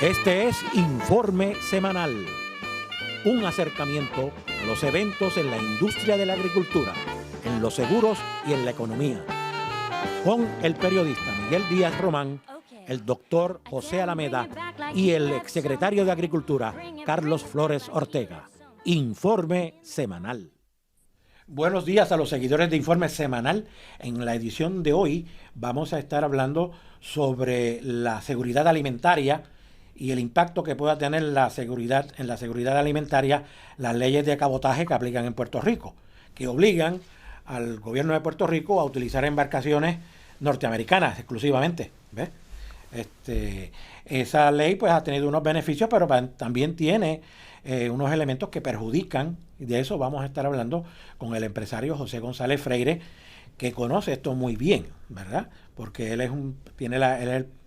Este es Informe Semanal, un acercamiento a los eventos en la industria de la agricultura, en los seguros y en la economía, con el periodista Miguel Díaz Román, el doctor José Alameda y el exsecretario de Agricultura, Carlos Flores Ortega. Informe Semanal. Buenos días a los seguidores de Informe Semanal. En la edición de hoy vamos a estar hablando sobre la seguridad alimentaria y el impacto que pueda tener en la seguridad alimentaria las leyes de cabotaje que aplican en Puerto Rico, que obligan al gobierno de Puerto Rico a utilizar embarcaciones norteamericanas exclusivamente. ¿Ves? Esa ley pues ha tenido unos beneficios, pero también tiene unos elementos que perjudican, y de eso vamos a estar hablando con el empresario José González Freire, que conoce esto muy bien, ¿verdad? Porque él es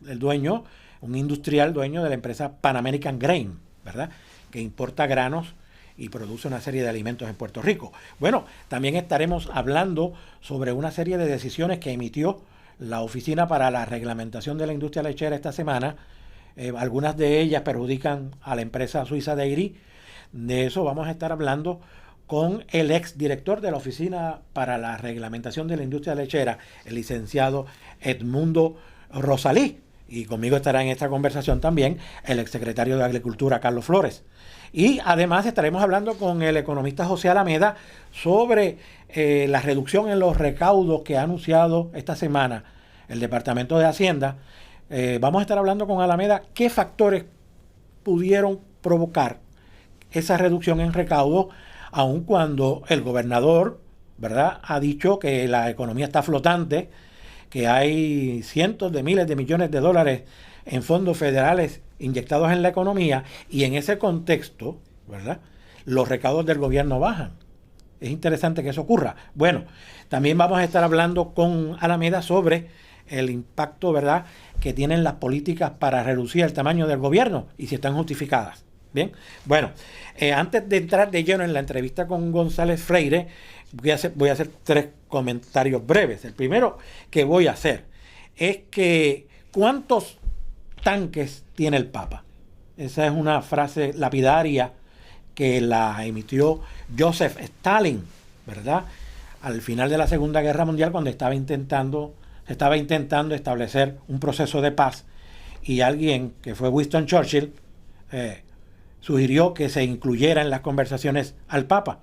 el dueño, un industrial dueño de la empresa Pan American Grain, ¿verdad? Que importa granos y produce una serie de alimentos en Puerto Rico. Bueno, también estaremos hablando sobre una serie de decisiones que emitió la Oficina para la Reglamentación de la Industria Lechera esta semana. Algunas de ellas perjudican a la empresa suiza Dairy. De eso vamos a estar hablando con el exdirector de la Oficina para la Reglamentación de la Industria Lechera, el licenciado Edmundo Rosalí. Y conmigo estará en esta conversación también el exsecretario de Agricultura, Carlos Flores. Y además estaremos hablando con el economista José Alameda sobre la reducción en los recaudos que ha anunciado esta semana el Departamento de Hacienda. Vamos a estar hablando con Alameda qué factores pudieron provocar esa reducción en recaudos, aun cuando el gobernador, ¿verdad?, ha dicho que la economía está flotante, que hay cientos de miles de millones de dólares en fondos federales inyectados en la economía, y en ese contexto, ¿verdad?, los recaudos del gobierno bajan. Es interesante que eso ocurra. Bueno, también vamos a estar hablando con Alameda sobre el impacto, ¿verdad?, que tienen las políticas para reducir el tamaño del gobierno y si están justificadas. Bien, bueno, antes de entrar de lleno en la entrevista con González Freire, voy a hacer 3 comentarios breves. El primero que voy a hacer es que ¿cuántos tanques tiene el Papa? Esa es una frase lapidaria que la emitió Joseph Stalin, ¿verdad?, al final de la Segunda Guerra Mundial, cuando se estaba intentando establecer un proceso de paz, y alguien que fue Winston Churchill sugirió que se incluyera en las conversaciones al Papa.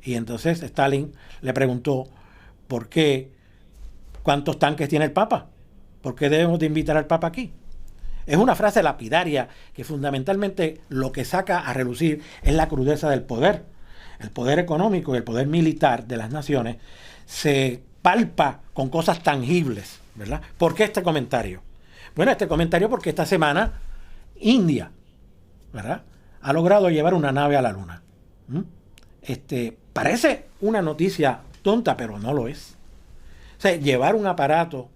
Y entonces Stalin le preguntó, ¿cuántos tanques tiene el Papa? ¿Por qué debemos de invitar al Papa aquí? Es una frase lapidaria que fundamentalmente lo que saca a relucir es la crudeza del poder. El poder económico y el poder militar de las naciones se palpa con cosas tangibles, ¿verdad? ¿Por qué este comentario? Bueno, este comentario porque esta semana India, ¿verdad?, ha logrado llevar una nave a la Luna. Parece una noticia tonta, pero no lo es. O sea, llevar un aparato,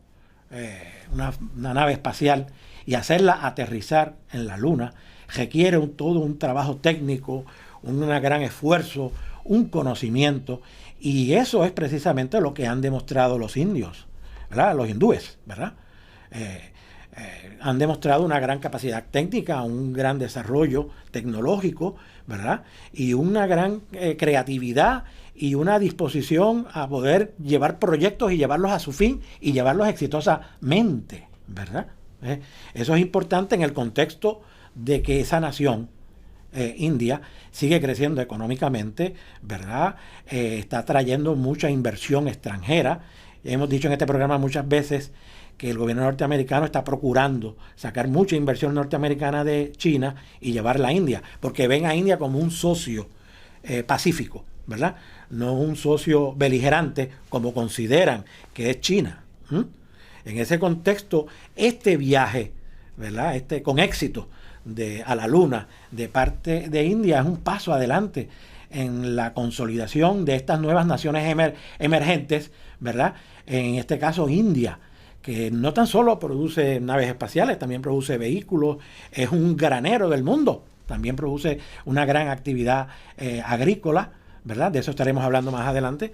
una nave espacial, y hacerla aterrizar en la Luna requiere todo un trabajo técnico, un gran esfuerzo, un conocimiento, y eso es precisamente lo que han demostrado los indios, ¿verdad?, los hindúes, ¿verdad? Han demostrado una gran capacidad técnica, un gran desarrollo tecnológico, ¿verdad?, y una gran creatividad y una disposición a poder llevar proyectos y llevarlos a su fin y llevarlos exitosamente, ¿verdad? Eso es importante en el contexto de que esa nación, India, sigue creciendo económicamente, ¿verdad? Está trayendo mucha inversión extranjera. Hemos dicho en este programa muchas veces que el gobierno norteamericano está procurando sacar mucha inversión norteamericana de China y llevarla a India, porque ven a India como un socio pacífico, ¿verdad?, no un socio beligerante como consideran que es China. En ese contexto, este viaje, ¿verdad?, con éxito a la Luna de parte de India es un paso adelante en la consolidación de estas nuevas naciones emergentes, ¿verdad?, en este caso India, que no tan solo produce naves espaciales, también produce vehículos, es un granero del mundo, también produce una gran actividad agrícola, ¿verdad? De eso estaremos hablando más adelante.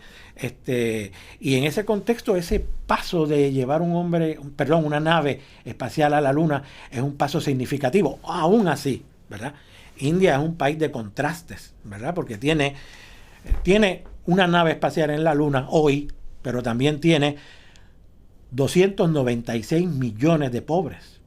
Y en ese contexto, ese paso de llevar una nave espacial a la Luna es un paso significativo. Aún así, ¿verdad? India es un país de contrastes, ¿verdad? Porque tiene una nave espacial en la Luna hoy, pero también tiene 296 millones de pobres.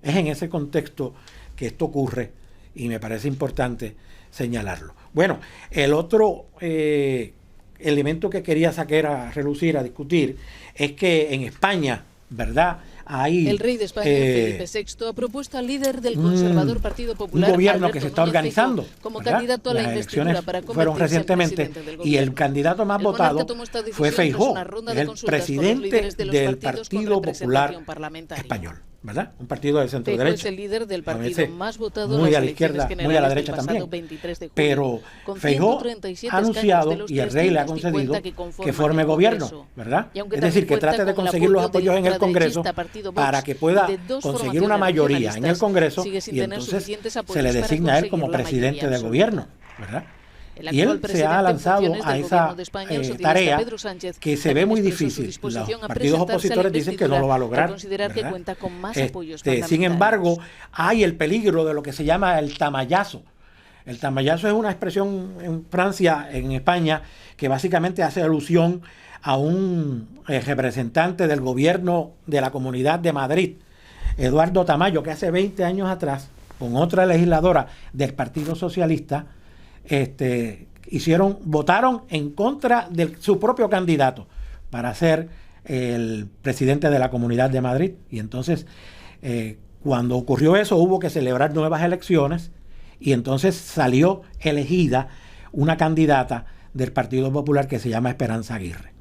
Es en ese contexto que esto ocurre y me parece importante señalarlo. Bueno, el otro elemento que quería sacar a relucir, a discutir, es que en España, ¿verdad? El rey de España, Felipe VI, ha propuesto al líder del conservador Partido Popular, un gobierno Alberto que se está Núñez organizando, Feijóo, como ¿verdad? candidato a la Las investidura elecciones para fueron convertirse en recientemente presidente del y el gobierno. candidato más El votado monarca tomó esta fue decisión tras Feijóo, una ronda de el consultas con los presidente líderes de los del partidos con Partido Popular representación parlamentaria. Español, ¿verdad? Un partido de centro Feijóo derecha. es el líder del partido veces más votado en muy las a la elecciones izquierda, muy a la generales derecha del pasado también. 23 de julio, Pero con Feijóo 137 ha anunciado, escaños de los y el rey le ha 350 concedido, que que conforman forme el gobierno, Congreso. ¿verdad? Y aunque Es decir, que también trate de cuenta con el conseguir los apoyo del apoyos en el Congreso ultraderechista Partido Vox para que y pueda de dos conseguir una formaciones mayoría en el regionalistas, Congreso sigue sin y tener entonces suficientes se apoyos le para designa a él conseguir como la presidente mayoría del absoluta. gobierno, ¿verdad? El Y actual él se presidente ha en lanzado funciones a del esa Gobierno de España, el socialista tarea Pedro Sánchez, que se ve también muy expresó su difícil. disposición Los a partidos presentarse a la opositores dicen que no lo va a investidura lograr, al considerar que ¿verdad? cuenta con más apoyos parlamentarios. Sin embargo, hay el peligro de lo que se llama el tamallazo. El tamallazo es una expresión en Francia, en España, que básicamente hace alusión a un representante del gobierno de la Comunidad de Madrid, Eduardo Tamayo, que hace 20 años atrás, con otra legisladora del Partido Socialista, votaron en contra de su propio candidato para ser el presidente de la Comunidad de Madrid. Y entonces, cuando ocurrió eso, hubo que celebrar nuevas elecciones y entonces salió elegida una candidata del Partido Popular que se llama Esperanza Aguirre.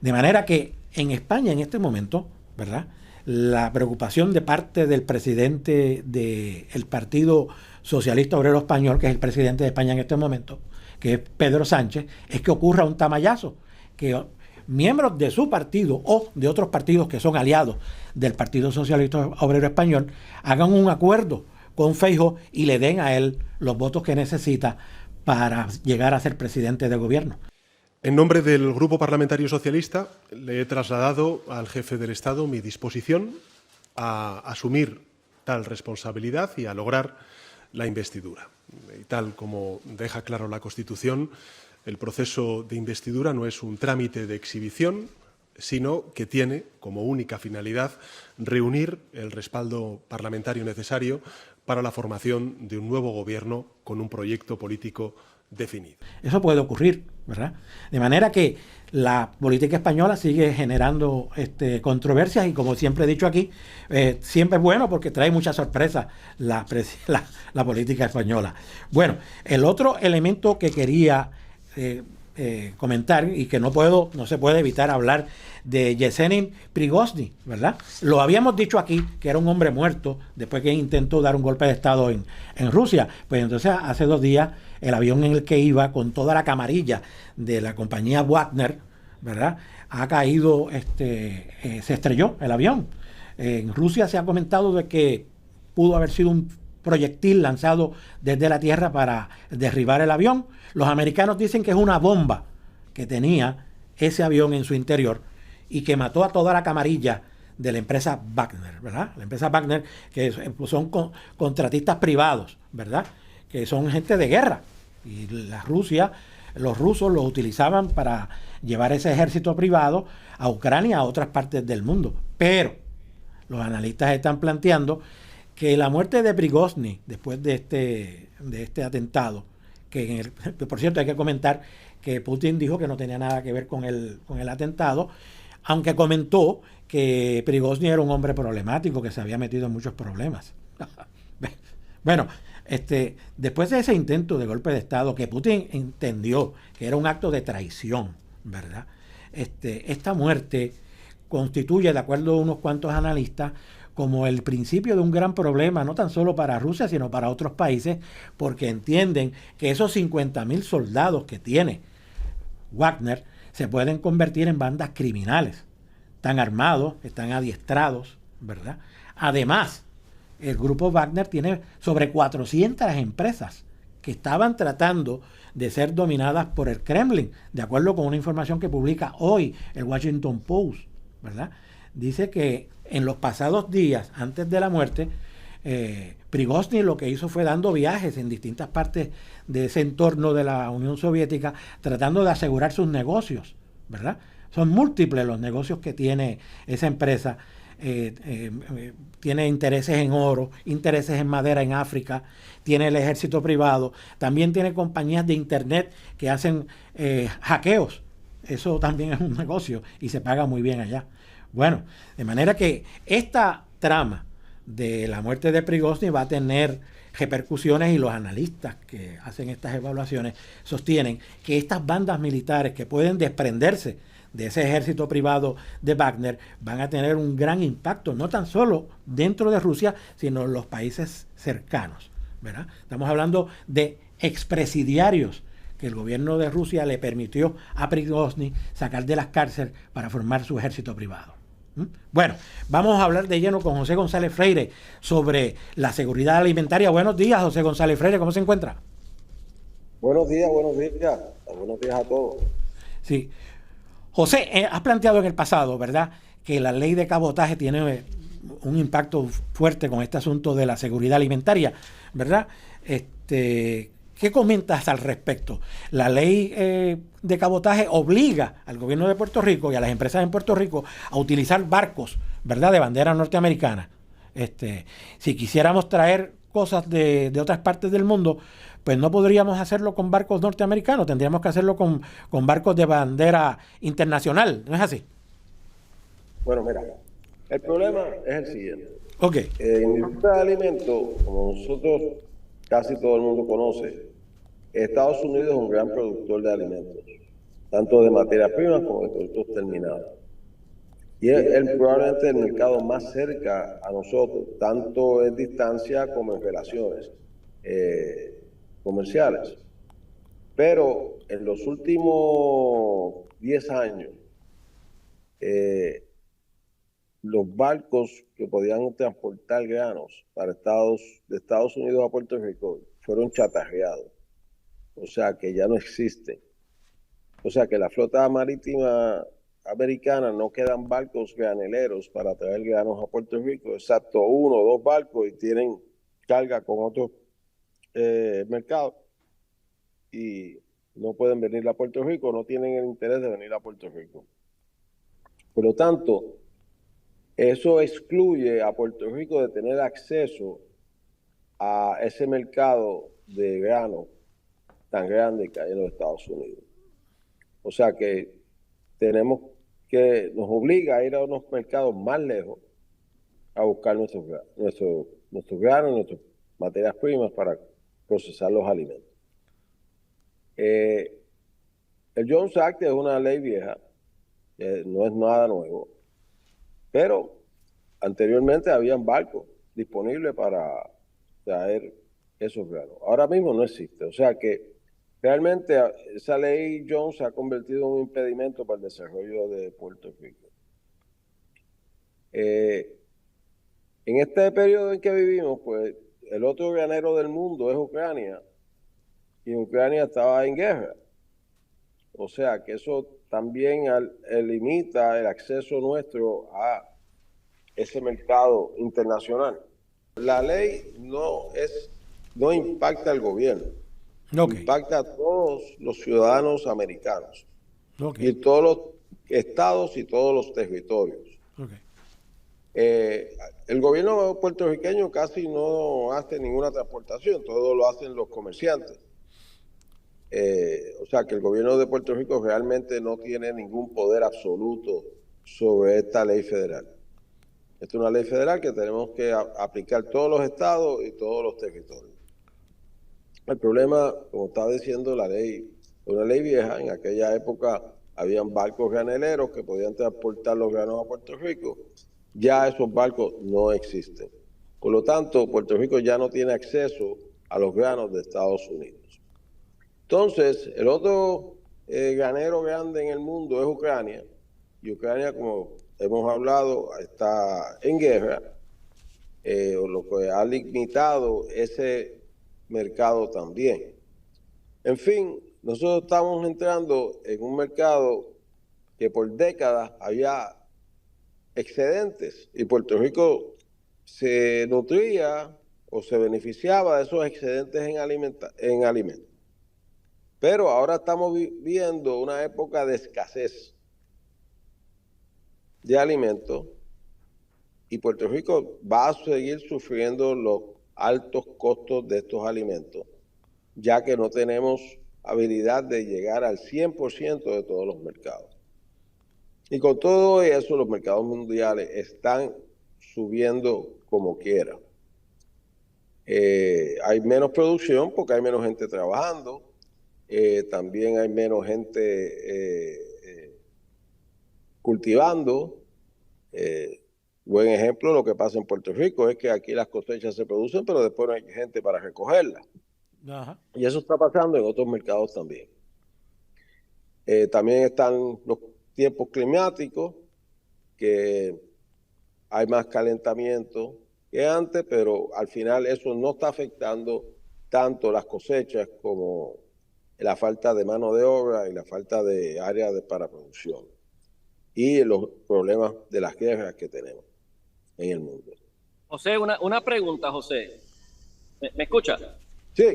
De manera que en España, en este momento, ¿verdad?, la preocupación de parte del presidente del Partido Socialista Obrero Español, que es el presidente de España en este momento, que es Pedro Sánchez, es que ocurra un tamallazo, que miembros de su partido o de otros partidos que son aliados del Partido Socialista Obrero Español hagan un acuerdo con Feijóo y le den a él los votos que necesita para llegar a ser presidente de gobierno. En nombre del Grupo Parlamentario Socialista, le he trasladado al jefe del Estado mi disposición a asumir tal responsabilidad y a lograr la investidura. Y tal como deja claro la Constitución, el proceso de investidura no es un trámite de exhibición, sino que tiene como única finalidad reunir el respaldo parlamentario necesario para la formación de un nuevo gobierno con un proyecto político definido. Eso puede ocurrir, ¿verdad? De manera que la política española sigue generando controversias y, como siempre he dicho aquí, siempre es bueno porque trae muchas sorpresas la política española. Bueno, el otro elemento que quería comentar y que no se puede evitar hablar de Yevgeny Prigozhin, ¿verdad? Lo habíamos dicho aquí, que era un hombre muerto después que intentó dar un golpe de Estado en Rusia. Pues entonces hace 2 días el avión en el que iba con toda la camarilla de la compañía Wagner, ¿verdad?, ha caído, se estrelló el avión. En Rusia se ha comentado de que pudo haber sido un proyectil lanzado desde la tierra para derribar el avión. Los americanos dicen que es una bomba que tenía ese avión en su interior y que mató a toda la camarilla de la empresa Wagner, ¿verdad? La empresa Wagner, que son contratistas privados, ¿verdad?, que son gente de guerra. Y los rusos los utilizaban para llevar ese ejército privado a Ucrania, a otras partes del mundo. Pero los analistas están planteando que la muerte de Prigozhin después de este atentado, que por cierto hay que comentar que Putin dijo que no tenía nada que ver con el atentado, aunque comentó que Prigozhin era un hombre problemático, que se había metido en muchos problemas. Bueno, después de ese intento de golpe de Estado, que Putin entendió que era un acto de traición, ¿verdad?, esta muerte constituye, de acuerdo a unos cuantos analistas, como el principio de un gran problema, no tan solo para Rusia, sino para otros países, porque entienden que esos 50.000 soldados que tiene Wagner se pueden convertir en bandas criminales. Están armados, están adiestrados, ¿verdad? Además, el grupo Wagner tiene sobre 400 empresas que estaban tratando de ser dominadas por el Kremlin, de acuerdo con una información que publica hoy el Washington Post, ¿verdad? Dice que en los pasados días, antes de la muerte, Prigozhin lo que hizo fue dando viajes en distintas partes de ese entorno de la Unión Soviética, tratando de asegurar sus negocios, ¿verdad? Son múltiples los negocios que tiene esa empresa. Tiene intereses en oro, intereses en madera en África, tiene el ejército privado, también tiene compañías de internet que hacen hackeos. Eso también es un negocio y se paga muy bien allá. Bueno, de manera que esta trama de la muerte de Prigozhin va a tener repercusiones, y los analistas que hacen estas evaluaciones sostienen que estas bandas militares que pueden desprenderse de ese ejército privado de Wagner van a tener un gran impacto, no tan solo dentro de Rusia, sino en los países cercanos, ¿verdad? Estamos hablando de expresidiarios que el gobierno de Rusia le permitió a Prigozhin sacar de las cárceles para formar su ejército privado. Bueno, vamos a hablar de lleno con José González Freire sobre la seguridad alimentaria. Buenos días, José González Freire, ¿cómo se encuentra? Buenos días a todos. Sí. José, has planteado en el pasado, ¿verdad?, que la ley de cabotaje tiene un impacto fuerte con este asunto de la seguridad alimentaria, ¿verdad? ¿Qué comentas al respecto? La ley de cabotaje obliga al gobierno de Puerto Rico y a las empresas en Puerto Rico a utilizar barcos, ¿verdad?, de bandera norteamericana. Si quisiéramos traer cosas de otras partes del mundo, pues no podríamos hacerlo con barcos norteamericanos, tendríamos que hacerlo con barcos de bandera internacional, ¿no es así? Bueno, mira, el problema es el siguiente. Ok. En industria de alimentos, como nosotros casi todo el mundo conoce, Estados Unidos es un gran productor de alimentos, tanto de materias primas como de productos terminados. Y es probablemente el mercado más cerca a nosotros, tanto en distancia como en relaciones comerciales. Pero en los últimos 10 años, los barcos que podían transportar granos para de Estados Unidos a Puerto Rico fueron chatarreados. O sea que ya no existen. O sea que la flota marítima americana no quedan barcos graneleros para traer granos a Puerto Rico, excepto 1 o 2 barcos, y tienen carga con otros mercados y no pueden venir a Puerto Rico, no tienen el interés de venir a Puerto Rico. Por lo tanto, eso excluye a Puerto Rico de tener acceso a ese mercado de grano tan grande que hay en los Estados Unidos. O sea que nos obliga a ir a unos mercados más lejos a buscar nuestros granos, nuestras materias primas para procesar los alimentos. El Jones Act es una ley vieja, no es nada nuevo, pero anteriormente habían barcos disponibles para traer esos granos. Ahora mismo no existe, o sea que realmente esa ley Jones se ha convertido en un impedimento para el desarrollo de Puerto Rico. En este periodo en que vivimos, pues el otro granero del mundo es Ucrania, y Ucrania estaba en guerra. O sea que eso también limita el acceso nuestro a ese mercado internacional. La ley no impacta al gobierno, impacta a todos los ciudadanos americanos, y todos los estados y todos los territorios. El gobierno puertorriqueño casi no hace ninguna transportación, todo lo hacen los comerciantes. O sea que el gobierno de Puerto Rico realmente no tiene ningún poder absoluto sobre esta ley federal. Esta es una ley federal que tenemos que aplicar todos los estados y todos los territorios. El problema, como estaba diciendo, la ley es una ley vieja. En aquella época habían barcos graneleros que podían transportar los granos a Puerto Rico. Ya esos barcos no existen. Por lo tanto, Puerto Rico ya no tiene acceso a los granos de Estados Unidos. Entonces, el otro granero grande en el mundo es Ucrania, y Ucrania, como hemos hablado, está en guerra, lo que ha limitado ese mercado también. En fin, nosotros estamos entrando en un mercado que por décadas había excedentes y Puerto Rico se nutría o se beneficiaba de esos excedentes en alimentos. Pero ahora estamos viviendo una época de escasez de alimentos y Puerto Rico va a seguir sufriendo los altos costos de estos alimentos, ya que no tenemos habilidad de llegar al 100% de todos los mercados. Y con todo eso, los mercados mundiales están subiendo como quiera. Hay menos producción porque hay menos gente trabajando, también hay menos gente cultivando. Buen ejemplo, lo que pasa en Puerto Rico es que aquí las cosechas se producen, pero después no hay gente para recogerlas. Ajá. Y eso está pasando en otros mercados también. También están los tiempos climáticos, que hay más calentamiento que antes, pero al final eso no está afectando tanto las cosechas como la falta de mano de obra y la falta de área para producción y los problemas de las guerras que tenemos en el mundo. José, una pregunta, José. ¿Me escuchas? Sí.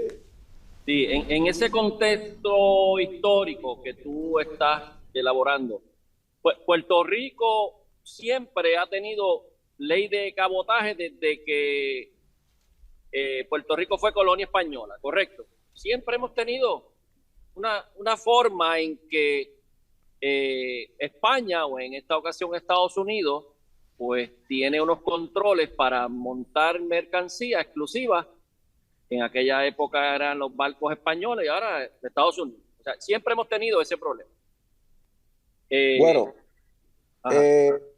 Sí, en ese contexto histórico que tú estás elaborando, Puerto Rico siempre ha tenido ley de cabotaje desde que Puerto Rico fue colonia española, ¿correcto? Siempre hemos tenido una forma en que España, o en esta ocasión Estados Unidos, pues tiene unos controles para montar mercancía exclusiva. En aquella época eran los barcos españoles y ahora de Estados Unidos. O sea, siempre hemos tenido ese problema. Bueno,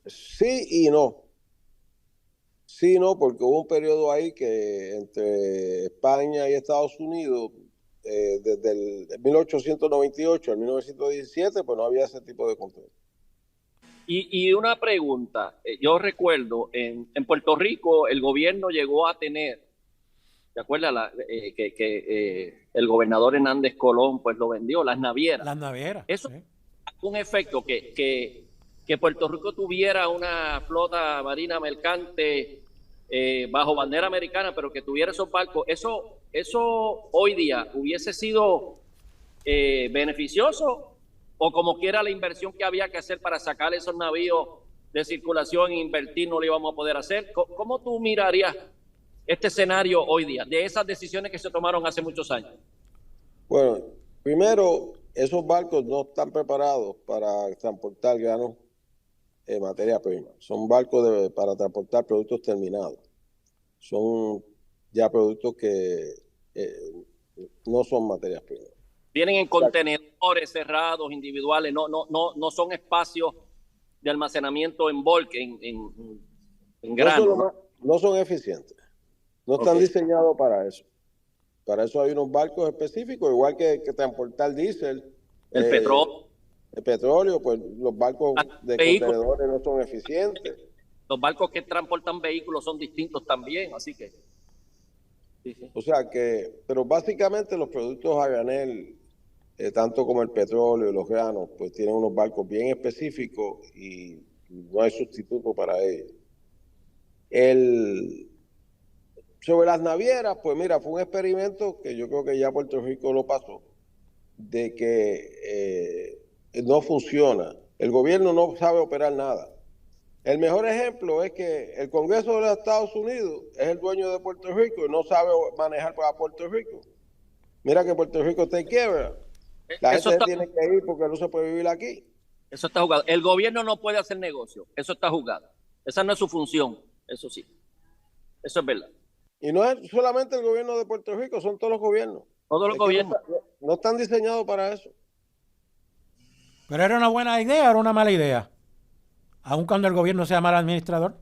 sí y no. Sí y no, porque hubo un periodo ahí que entre España y Estados Unidos, desde el 1898 al 1917, pues no había ese tipo de control. Y una pregunta, yo recuerdo, en Puerto Rico el gobierno llegó a tener, ¿te acuerdas que el gobernador Hernández Colón pues lo vendió, las navieras? Las navieras. Eso Sí. un efecto que Puerto Rico tuviera una flota marina mercante bajo bandera americana, pero que tuviera esos barcos, eso hoy día hubiese sido beneficioso, o como quiera la inversión que había que hacer para sacar esos navíos de circulación e invertir no lo íbamos a poder hacer. ¿Cómo tú mirarías este escenario hoy día, de esas decisiones que se tomaron hace muchos años? Bueno, primero, esos barcos no están preparados para transportar granos materia prima. Son barcos para transportar productos terminados. Son ya productos que no son materias primas. Vienen en contenedores cerrados, individuales, no son espacios de almacenamiento en bulk, en grano. No son eficientes. No están diseñados para eso. Para eso hay unos barcos específicos, igual que transportar diésel. El petróleo. El petróleo, pues los barcos de contenedores no son eficientes. Los barcos que transportan vehículos son distintos también, así que... Sí. O sea que, pero básicamente los productos a granel, tanto como el petróleo y los granos, pues tienen unos barcos bien específicos y no hay sustituto para ellos. Sobre las navieras, pues mira, fue un experimento que yo creo que ya Puerto Rico lo pasó, de que no funciona. El gobierno no sabe operar nada. El mejor ejemplo es que el Congreso de los Estados Unidos es el dueño de Puerto Rico y no sabe manejar para Puerto Rico. Mira que Puerto Rico está en quiebra. La gente tiene que ir porque no se puede vivir aquí. Eso está jugado. El gobierno no puede hacer negocio. Eso está jugado. Esa no es su función. Eso sí. Eso es verdad. Y no es solamente el gobierno de Puerto Rico, son todos los gobiernos. Todos los gobiernos. No están diseñados para eso. ¿Pero era una buena idea o era una mala idea? Aun cuando el gobierno sea mal administrador.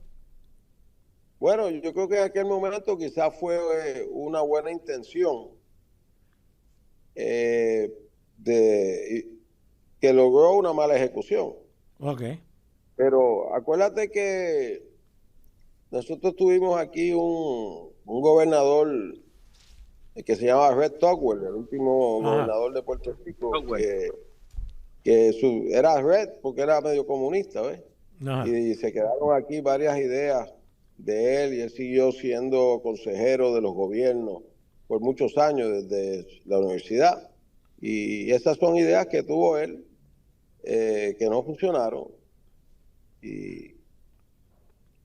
Bueno, yo creo que en aquel momento quizás fue una buena intención que logró una mala ejecución. Ok. Pero acuérdate que nosotros tuvimos aquí un gobernador que se llama Red Togwell, el último gobernador de Puerto Rico, que era Red porque era medio comunista, ¿ves? Y se quedaron aquí varias ideas de él, y él siguió siendo consejero de los gobiernos por muchos años desde la universidad, y esas son ideas que tuvo él, que no funcionaron, y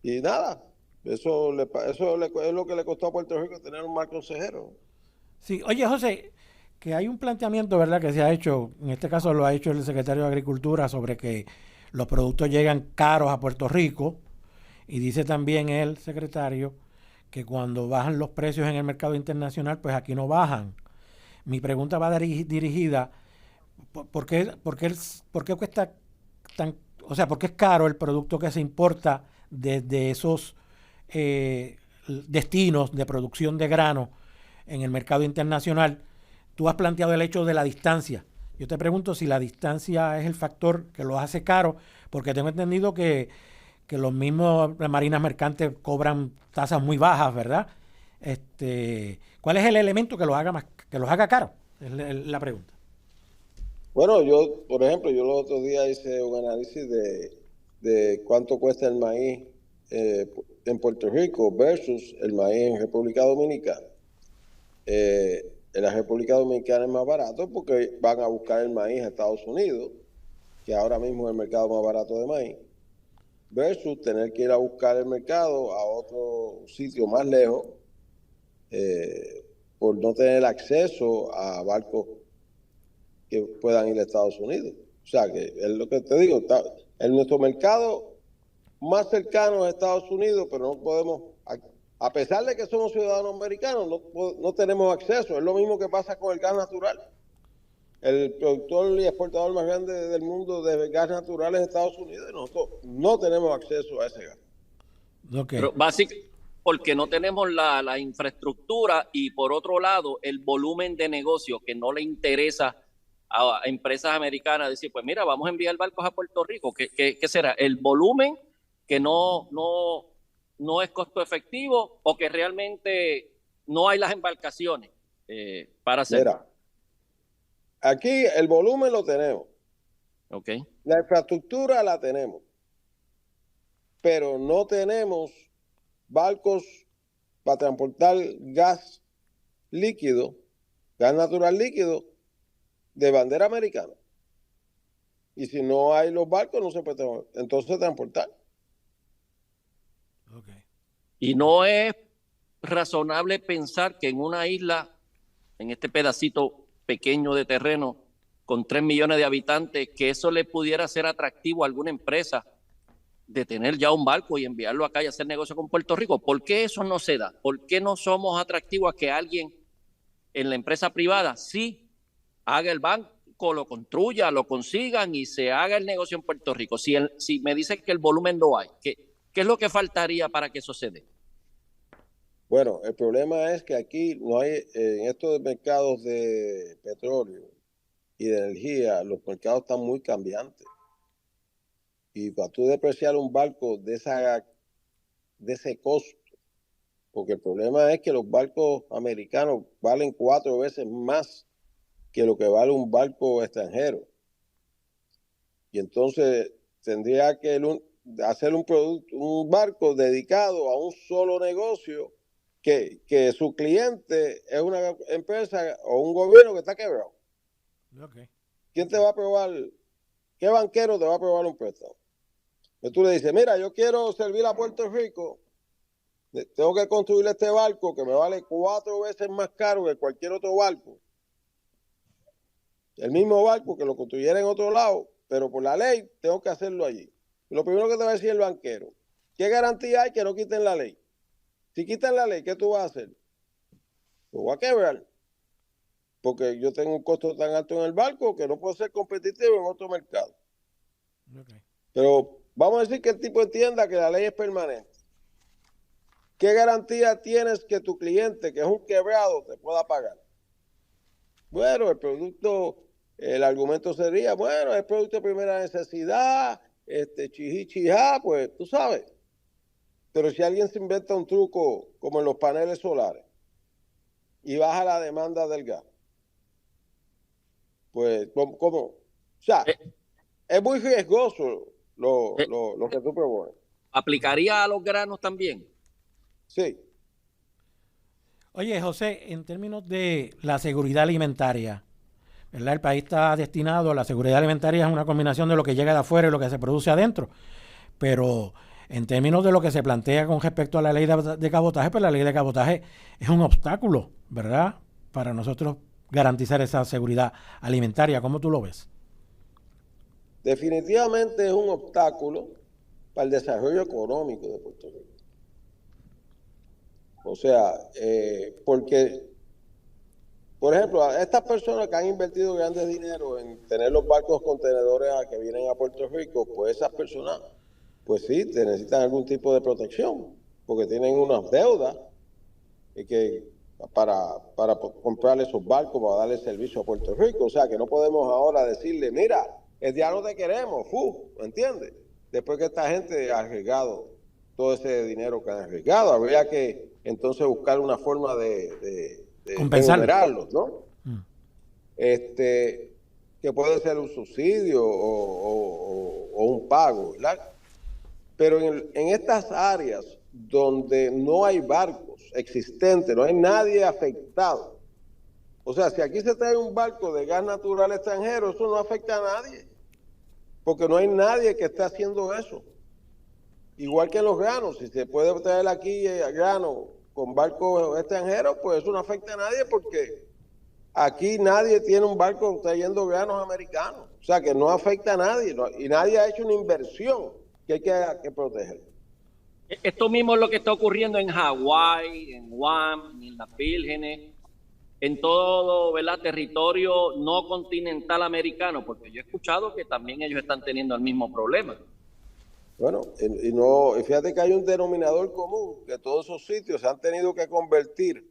nada, eso es lo que le costó a Puerto Rico tener un mal consejero. Sí, oye José, que hay un planteamiento, ¿verdad?, que se ha hecho, en este caso lo ha hecho el secretario de Agricultura, sobre que los productos llegan caros a Puerto Rico, y dice también el secretario que cuando bajan los precios en el mercado internacional, pues aquí no bajan. Mi pregunta va dirigida, ¿por qué cuesta tan, o sea, por qué es caro el producto que se importa desde esos destinos de producción de grano en el mercado internacional? Tú has planteado el hecho de la distancia. Yo te pregunto si la distancia es el factor que lo hace caro, porque tengo entendido que los mismos marinas mercantes cobran tasas muy bajas, ¿verdad? ¿Cuál es el elemento que los haga caro? Es la pregunta. Bueno, por ejemplo, yo los otros días hice un análisis de cuánto cuesta el maíz en Puerto Rico versus el maíz en República Dominicana. En la República Dominicana es más barato porque van a buscar el maíz a Estados Unidos, que ahora mismo es el mercado más barato de maíz, versus tener que ir a buscar el mercado a otro sitio más lejos, por no tener acceso a barcos que puedan ir a Estados Unidos. O sea, que es lo que te digo, en nuestro mercado más cercano a Estados Unidos, pero no podemos, a pesar de que somos ciudadanos americanos, no tenemos acceso. Es lo mismo que pasa con el gas natural. El productor y exportador más grande del mundo de gas natural es Estados Unidos, y nosotros no tenemos acceso a ese gas. Okay. Pero básicamente porque no tenemos la infraestructura, y por otro lado el volumen de negocio que no le interesa a empresas americanas decir, pues mira, vamos a enviar barcos a Puerto Rico. ¿Qué será? ¿El volumen que no es costo efectivo, o que realmente no hay las embarcaciones para hacerlo? Mira, aquí el volumen lo tenemos. Okay. La infraestructura la tenemos, pero no tenemos barcos para transportar gas líquido, gas natural líquido, de bandera americana. Y si no hay los barcos, no se puede entonces transportar. Okay. Y no es razonable pensar que en una isla, en este pedacito pequeño de terreno con 3 millones de habitantes, que eso le pudiera ser atractivo a alguna empresa de tener ya un barco y enviarlo acá y hacer negocio con Puerto Rico. ¿Por qué eso no se da? ¿Por qué no somos atractivos a que alguien en la empresa privada sí haga el banco, lo construya, lo consigan y se haga el negocio en Puerto Rico? Si me dicen que el volumen no hay, ¿qué es lo que faltaría para que eso se dé? Bueno, el problema es que aquí no hay, en estos mercados de petróleo y de energía, los mercados están muy cambiantes. Y para tú depreciar un barco de ese costo, porque el problema es que los barcos americanos valen 4 veces más que lo que vale un barco extranjero. Y entonces tendría que hacer un barco dedicado a un solo negocio, que su cliente es una empresa o un gobierno que está quebrado. Okay. ¿Quién te va a aprobar? ¿Qué banquero te va a aprobar un préstamo? Entonces tú le dices, mira, yo quiero servir a Puerto Rico, tengo que construir este barco que me vale 4 veces más caro que cualquier otro barco. El mismo barco que lo construyera en otro lado, pero por la ley tengo que hacerlo allí. Lo primero que te va a decir el banquero, ¿qué garantía hay que no quiten la ley? Si quitan la ley, ¿qué tú vas a hacer? Lo voy a quebrar, porque yo tengo un costo tan alto en el barco que no puedo ser competitivo en otro mercado. Okay. Pero vamos a decir que el tipo entienda que la ley es permanente. ¿Qué garantía tienes que tu cliente, que es un quebrado, te pueda pagar? Bueno, el argumento sería, bueno, es producto de primera necesidad, chijá, pues tú sabes. Pero si alguien se inventa un truco como en los paneles solares, y baja la demanda del gas. Pues, ¿cómo? O sea, es muy riesgoso lo que tú propones. ¿Aplicaría a los granos también? Sí. Oye, José, en términos de la seguridad alimentaria, ¿verdad? El país está destinado a la seguridad alimentaria, es una combinación de lo que llega de afuera y lo que se produce adentro. Pero en términos de lo que se plantea con respecto a la ley de cabotaje, pues la ley de cabotaje es un obstáculo, ¿verdad? Para nosotros garantizar esa seguridad alimentaria. ¿Cómo tú lo ves? Definitivamente es un obstáculo para el desarrollo económico de Puerto Rico. O sea, porque, por ejemplo, estas personas que han invertido grandes dinero en tener los barcos contenedores que vienen a Puerto Rico, pues esas personas, pues sí, necesitan algún tipo de protección, porque tienen unas deudas para comprar esos barcos, para darle servicio a Puerto Rico. O sea, que no podemos ahora decirle, mira, ya no te queremos, ¿entiendes? Después que esta gente ha arriesgado todo ese dinero que han arriesgado, habría que entonces buscar una forma de remunerarlos, ¿no? Que puede ser un subsidio o un pago, ¿verdad? Pero en estas áreas donde no hay barcos existentes, no hay nadie afectado. O sea, si aquí se trae un barco de gas natural extranjero, eso no afecta a nadie, porque no hay nadie que esté haciendo eso. Igual que los granos, si se puede traer aquí grano con barcos extranjeros, pues eso no afecta a nadie, porque aquí nadie tiene un barco trayendo granos americanos. O sea, que no afecta a nadie, y nadie ha hecho una inversión que hay que proteger. Esto mismo es lo que está ocurriendo en Hawái, en Guam, en las Vírgenes, en todo, ¿verdad?, territorio no continental americano, porque yo he escuchado que también ellos están teniendo el mismo problema. Bueno, y fíjate que hay un denominador común, que todos esos sitios se han tenido que convertir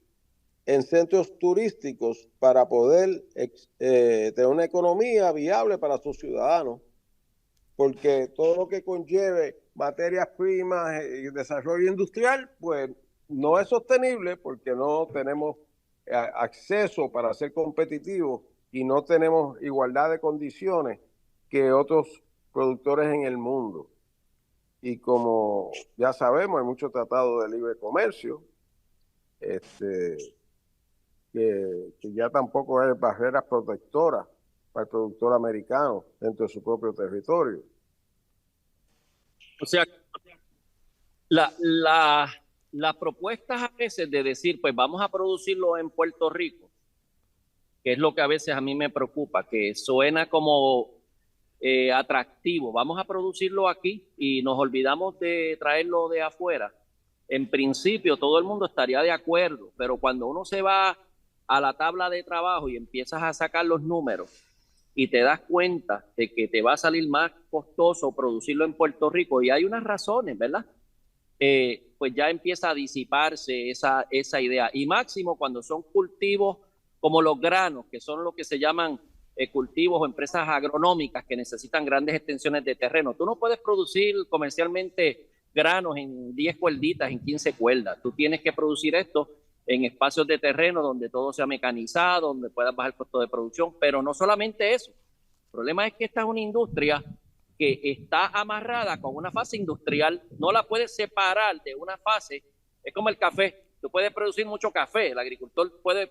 en centros turísticos para poder tener una economía viable para sus ciudadanos, porque todo lo que conlleve materias primas y desarrollo industrial, pues no es sostenible, porque no tenemos acceso para ser competitivos y no tenemos igualdad de condiciones que otros productores en el mundo. Y como ya sabemos, hay muchos tratados de libre comercio, que ya tampoco hay barreras protectoras para el productor americano dentro de su propio territorio. O sea, las propuestas a veces de decir, pues vamos a producirlo en Puerto Rico, que es lo que a veces a mí me preocupa, que suena como atractivo, vamos a producirlo aquí y nos olvidamos de traerlo de afuera. En principio todo el mundo estaría de acuerdo, pero cuando uno se va a la tabla de trabajo y empiezas a sacar los números y te das cuenta de que te va a salir más costoso producirlo en Puerto Rico, y hay unas razones, ¿verdad? Pues ya empieza a disiparse esa idea, y máximo cuando son cultivos como los granos, que son lo que se llaman cultivos o empresas agronómicas que necesitan grandes extensiones de terreno. Tú no puedes producir comercialmente granos en 10 cuerditas, en 15 cuerdas. Tú tienes que producir esto en espacios de terreno donde todo sea mecanizado, donde puedas bajar el costo de producción, pero no solamente eso. El problema es que esta es una industria que está amarrada con una fase industrial, no la puedes separar de una fase. Es como el café, tú puedes producir mucho café, el agricultor puede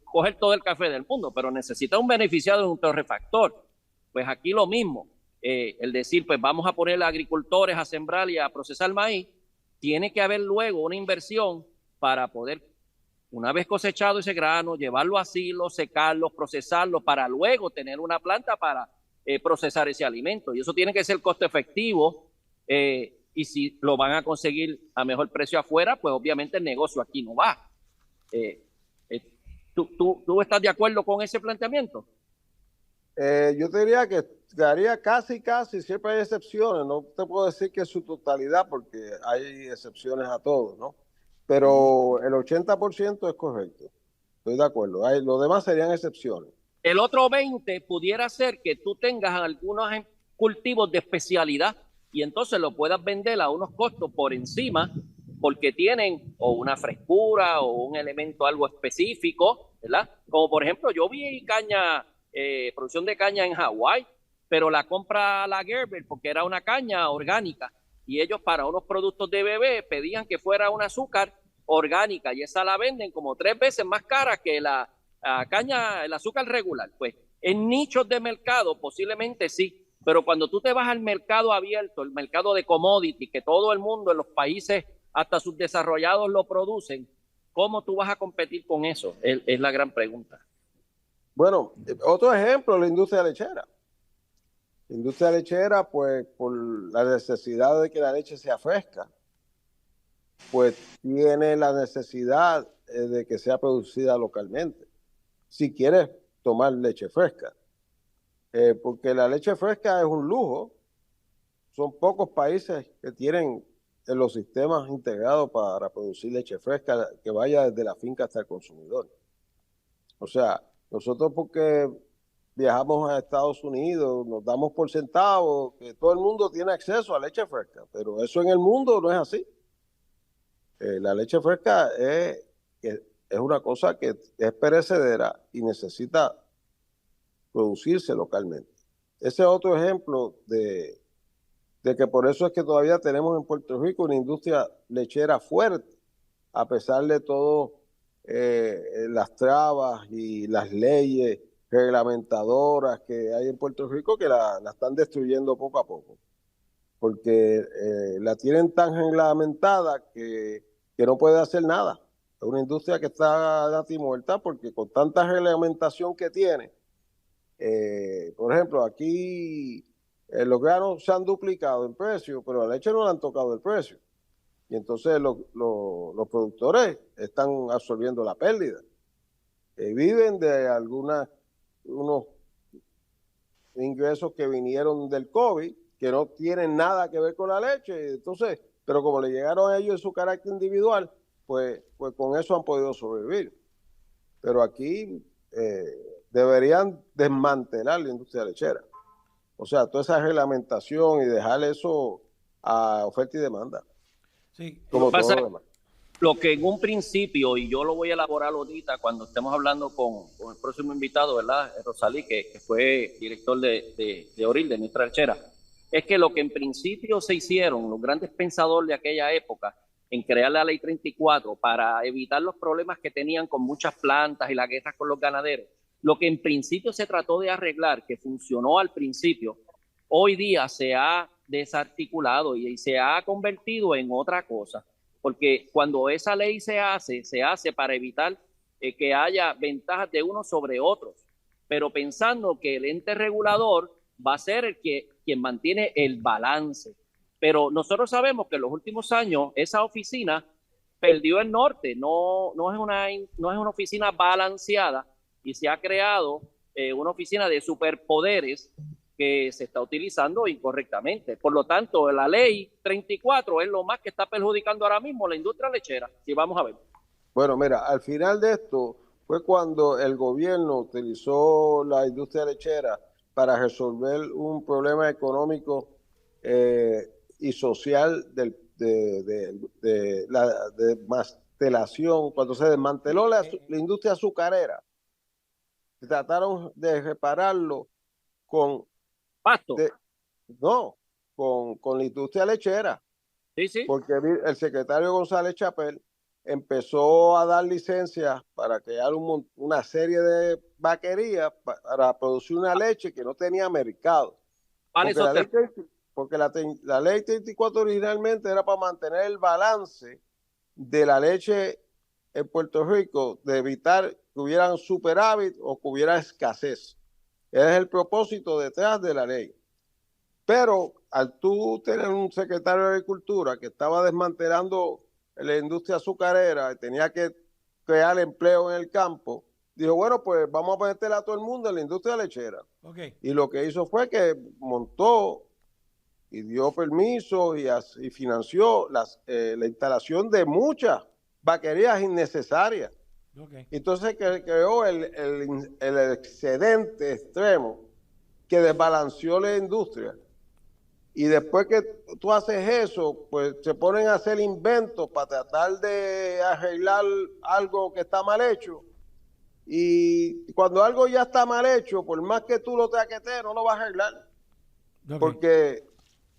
coger todo el café del mundo, pero necesita un beneficiado de un torrefactor. Pues aquí lo mismo, el decir, pues vamos a poner a agricultores a sembrar y a procesar maíz, tiene que haber luego una inversión para poder, una vez cosechado ese grano, llevarlo a silos, secarlo, procesarlo, para luego tener una planta para procesar ese alimento. Y eso tiene que ser costo efectivo, y si lo van a conseguir a mejor precio afuera, pues obviamente el negocio aquí no va. ¿Tú estás de acuerdo con ese planteamiento? Yo te diría que daría casi, siempre hay excepciones, no te puedo decir que es su totalidad, porque hay excepciones a todo, ¿no? Pero el 80% es correcto, estoy de acuerdo, los demás serían excepciones. El otro 20% pudiera ser que tú tengas algunos cultivos de especialidad y entonces lo puedas vender a unos costos por encima porque tienen o una frescura o un elemento algo específico, ¿verdad? Como por ejemplo, yo vi caña, producción de caña en Hawái, pero la compra la Gerber porque era una caña orgánica y ellos para unos productos de bebé pedían que fuera un azúcar orgánica y esa la venden como 3 veces más cara que la caña, el azúcar regular. Pues en nichos de mercado posiblemente sí, pero cuando tú te vas al mercado abierto, el mercado de commodity, que todo el mundo en los países hasta subdesarrollados lo producen, ¿cómo tú vas a competir con eso? Es la gran pregunta. Bueno, otro ejemplo, la industria lechera. La industria lechera, pues por la necesidad de que la leche sea fresca, pues tiene la necesidad de que sea producida localmente. Si quieres tomar leche fresca, porque la leche fresca es un lujo. Son pocos países que tienen en los sistemas integrados para producir leche fresca que vaya desde la finca hasta el consumidor. O sea, nosotros porque viajamos a Estados Unidos, nos damos por sentado que todo el mundo tiene acceso a leche fresca, pero eso en el mundo no es así. La leche fresca es una cosa que es perecedera y necesita producirse localmente. Ese es otro ejemplo de que por eso es que todavía tenemos en Puerto Rico una industria lechera fuerte, a pesar de todo las trabas y las leyes reglamentadoras que hay en Puerto Rico que la están destruyendo poco a poco, porque la tienen tan reglamentada que no puede hacer nada. Es una industria que está data y muerta porque con tanta reglamentación que tiene, por ejemplo, aquí los granos se han duplicado en precio, pero a la leche no le han tocado el precio. Y entonces los productores están absorbiendo la pérdida. Viven de unos ingresos que vinieron del COVID, que no tienen nada que ver con la leche. Entonces, pero como le llegaron a ellos en su carácter individual, pues con eso han podido sobrevivir. Pero aquí deberían desmantelar la industria lechera. O sea, toda esa reglamentación y dejar eso a oferta y demanda. Sí. Como todo lo demás. Lo que en un principio, y yo lo voy a elaborar ahorita cuando estemos hablando con el próximo invitado, ¿verdad? Rosalí, que fue director de Oril, de nuestra lechera, es que lo que en principio se hicieron los grandes pensadores de aquella época en crear la ley 34 para evitar los problemas que tenían con muchas plantas y las guerras con los ganaderos, lo que en principio se trató de arreglar, que funcionó al principio, hoy día se ha desarticulado y se ha convertido en otra cosa. Porque cuando esa ley se hace para evitar que haya ventajas de unos sobre otros, pero pensando que el ente regulador va a ser quien mantiene el balance. Pero nosotros sabemos que en los últimos años esa oficina perdió el norte, no es una oficina balanceada y se ha creado una oficina de superpoderes que se está utilizando incorrectamente. Por lo tanto, la ley 34 es lo más que está perjudicando ahora mismo la industria lechera. Sí, vamos a ver. Bueno, mira, al final de esto fue cuando el gobierno utilizó la industria lechera para resolver un problema económico y social de la desmantelación, cuando se desmanteló la industria azucarera. Trataron de repararlo con pasto. Con la industria lechera. Sí, sí. Porque el secretario González Chapel empezó a dar licencias para crear una serie de vaquerías para producir una leche que no tenía mercado. Porque la ley 34 originalmente era para mantener el balance de la leche en Puerto Rico, de evitar que hubieran superávit o que hubiera escasez. Ese es el propósito detrás de la ley. Pero al tú tener un secretario de Agricultura que estaba desmantelando la industria azucarera y tenía que crear empleo en el campo, dijo, bueno, pues vamos a meterle a todo el mundo en la industria lechera. Okay. Y lo que hizo fue que montó y dio permiso y financió la instalación de muchas vaquerías innecesarias. Okay. Entonces creó el excedente extremo que desbalanceó la industria Y después que tú haces eso, pues se ponen a hacer inventos para tratar de arreglar algo que está mal hecho. Y cuando algo ya está mal hecho, por más que tú lo traquetes, no lo vas a arreglar. Okay. Porque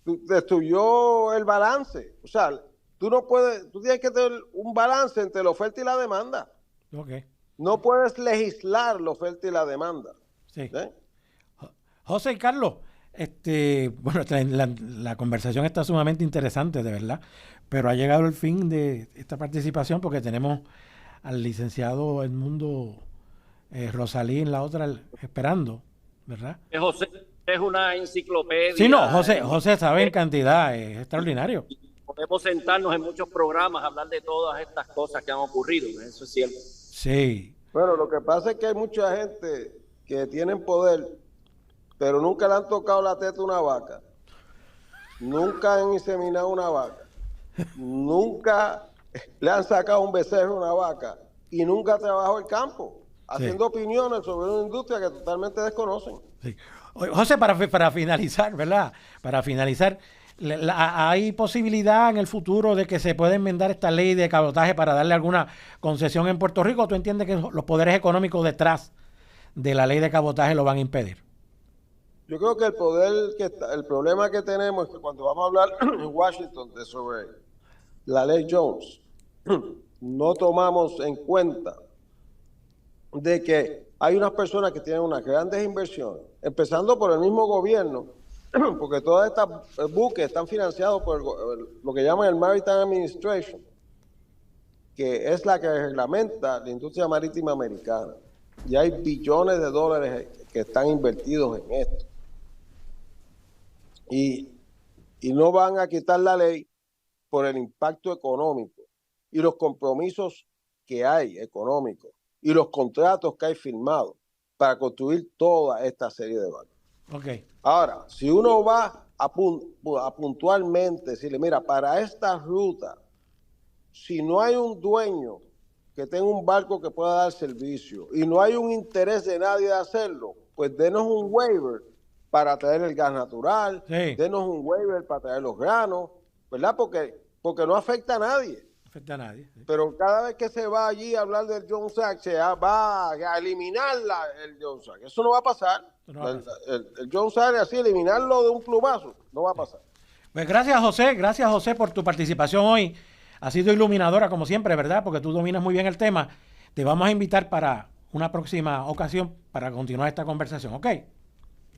destruyó el balance. O sea, tú no puedes, tú tienes que tener un balance entre la oferta y la demanda. Okay. No puedes legislar la oferta y la demanda. Sí. José y Carlos, bueno, la conversación está sumamente interesante, de verdad, pero ha llegado el fin de esta participación porque tenemos al licenciado Edmundo Rosalí en la otra esperando, ¿verdad? José es una enciclopedia. Sí, no, José sabe en cantidad, es extraordinario. Podemos sentarnos en muchos programas a hablar de todas estas cosas que han ocurrido, eso es cierto. Sí. Bueno, lo que pasa es que hay mucha gente que tienen poder, pero nunca le han tocado la teta a una vaca, nunca han inseminado una vaca, nunca le han sacado un becerro a una vaca y nunca trabajado el campo, haciendo opiniones sobre una industria que totalmente desconocen. Sí. José, para finalizar, ¿verdad? Para finalizar, ¿hay posibilidad en el futuro de que se pueda enmendar esta ley de cabotaje para darle alguna concesión en Puerto Rico? ¿Tú entiendes que los poderes económicos detrás de la ley de cabotaje lo van a impedir? Yo creo que el problema que tenemos es que cuando vamos a hablar en Washington sobre la ley Jones, no tomamos en cuenta de que hay unas personas que tienen unas grandes inversiones, empezando por el mismo gobierno, porque todas estas buques están financiados por lo que llaman el Maritime Administration, que es la que reglamenta la industria marítima americana. Y hay billones de dólares que están invertidos en esto. Y no van a quitar la ley por el impacto económico y los compromisos que hay económicos y los contratos que hay firmados para construir toda esta serie de barcos. Okay. Ahora, si uno va a puntualmente decirle, mira, para esta ruta, si no hay un dueño que tenga un barco que pueda dar servicio y no hay un interés de nadie de hacerlo, pues denos un waiver para traer el gas natural, denos un waiver para traer los granos, ¿verdad? Porque no afecta a nadie. Afecta a nadie. Sí. Pero cada vez que se va allí a hablar del Jones Act, se va a eliminar el Jones Act. Eso no va a pasar. No el Jones Act, así, eliminarlo de un plumazo, no va a pasar. Pues gracias, José, por tu participación hoy. Ha sido iluminadora, como siempre, ¿verdad? Porque tú dominas muy bien el tema. Te vamos a invitar para una próxima ocasión para continuar esta conversación, ¿ok?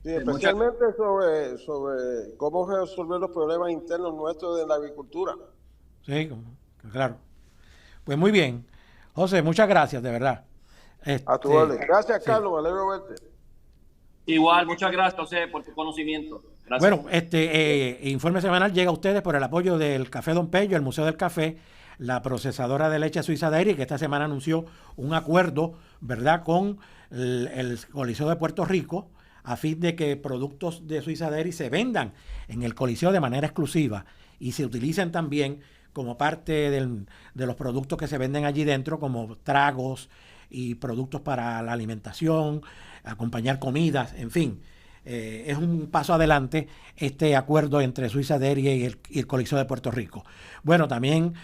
Sí, especialmente sobre cómo resolver los problemas internos nuestros de la agricultura. Sí, claro. Pues muy bien. José, muchas gracias, de verdad. A tu orden. Gracias, Carlos, me alegro verte. Igual, muchas gracias, José, por tu conocimiento. Gracias. Bueno, informe semanal llega a ustedes por el apoyo del Café Don Pello, el Museo del Café, la procesadora de leche Suiza Dairy, que esta semana anunció un acuerdo, ¿verdad?, con el Coliseo de Puerto Rico, a fin de que productos de Suiza Dairy se vendan en el Coliseo de manera exclusiva y se utilicen también como parte de los productos que se venden allí dentro, como tragos y productos para la alimentación, acompañar comidas, en fin. Es un paso adelante este acuerdo entre Suiza Dairy y el Coliseo de Puerto Rico. Bueno, también,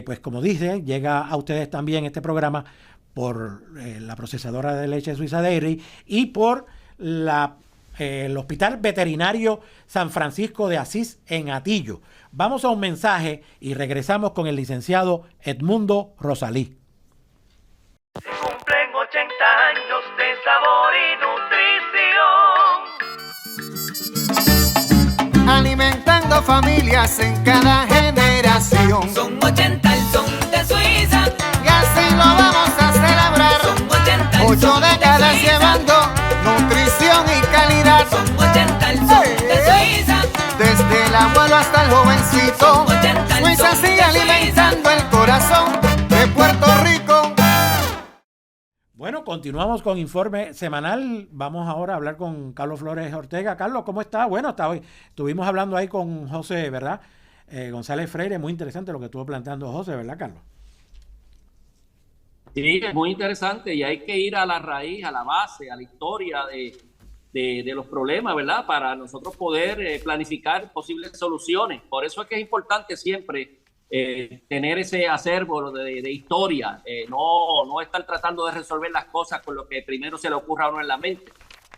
pues como dice, llega a ustedes también este programa por la procesadora de leche Suiza Dairy y por el Hospital Veterinario San Francisco de Asís en Atillo. Vamos a un mensaje y regresamos con el licenciado Edmundo Rosalí. Se cumplen 80 años de sabor y nutrición, alimentando familias en cada generación. Son 80 el son de Suiza y así lo vamos a celebrar. Son 80 el 8 son décadas de Suiza, llevando nutrición y calidad. son 80 el son de Suiza, Desde el abuelo hasta el jovencito, Suiza sigue alimentando el corazón de Puerto Rico. Bueno, continuamos con Informe Semanal. Vamos ahora a hablar con Carlos Flores Ortega. Carlos, ¿cómo está? Bueno, hasta hoy estuvimos hablando ahí con José, ¿verdad? González Freire, muy interesante lo que estuvo planteando José, ¿verdad, Carlos? Sí, es muy interesante y hay que ir a la raíz, a la base, a la historia de los problemas, ¿verdad? Para nosotros poder planificar posibles soluciones. Por eso es que es importante siempre tener ese acervo de historia, no estar tratando de resolver las cosas con lo que primero se le ocurra a uno en la mente.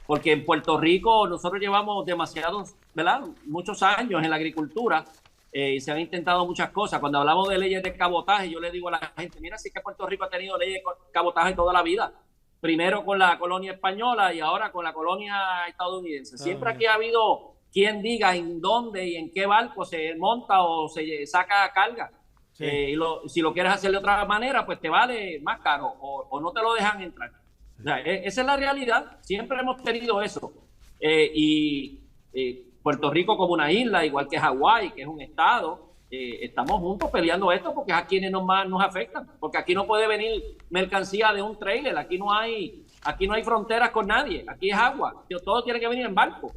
Porque en Puerto Rico nosotros llevamos demasiados, ¿verdad? Muchos años en la agricultura y se han intentado muchas cosas. Cuando hablamos de leyes de cabotaje, yo le digo a la gente, mira, sí que Puerto Rico ha tenido leyes de cabotaje toda la vida. Primero con la colonia española y ahora con la colonia estadounidense. Siempre aquí ha habido quien diga en dónde y en qué barco se monta o se saca carga. Sí. Si lo quieres hacer de otra manera, pues te vale más caro o no te lo dejan entrar. O sea, esa es la realidad. Siempre hemos tenido eso. Puerto Rico como una isla, igual que Hawái, que es un estado, estamos juntos peleando esto porque es a quienes más nos afectan. Porque aquí no puede venir mercancía de un trailer, aquí no hay fronteras con nadie, aquí es agua, todo tiene que venir en barco.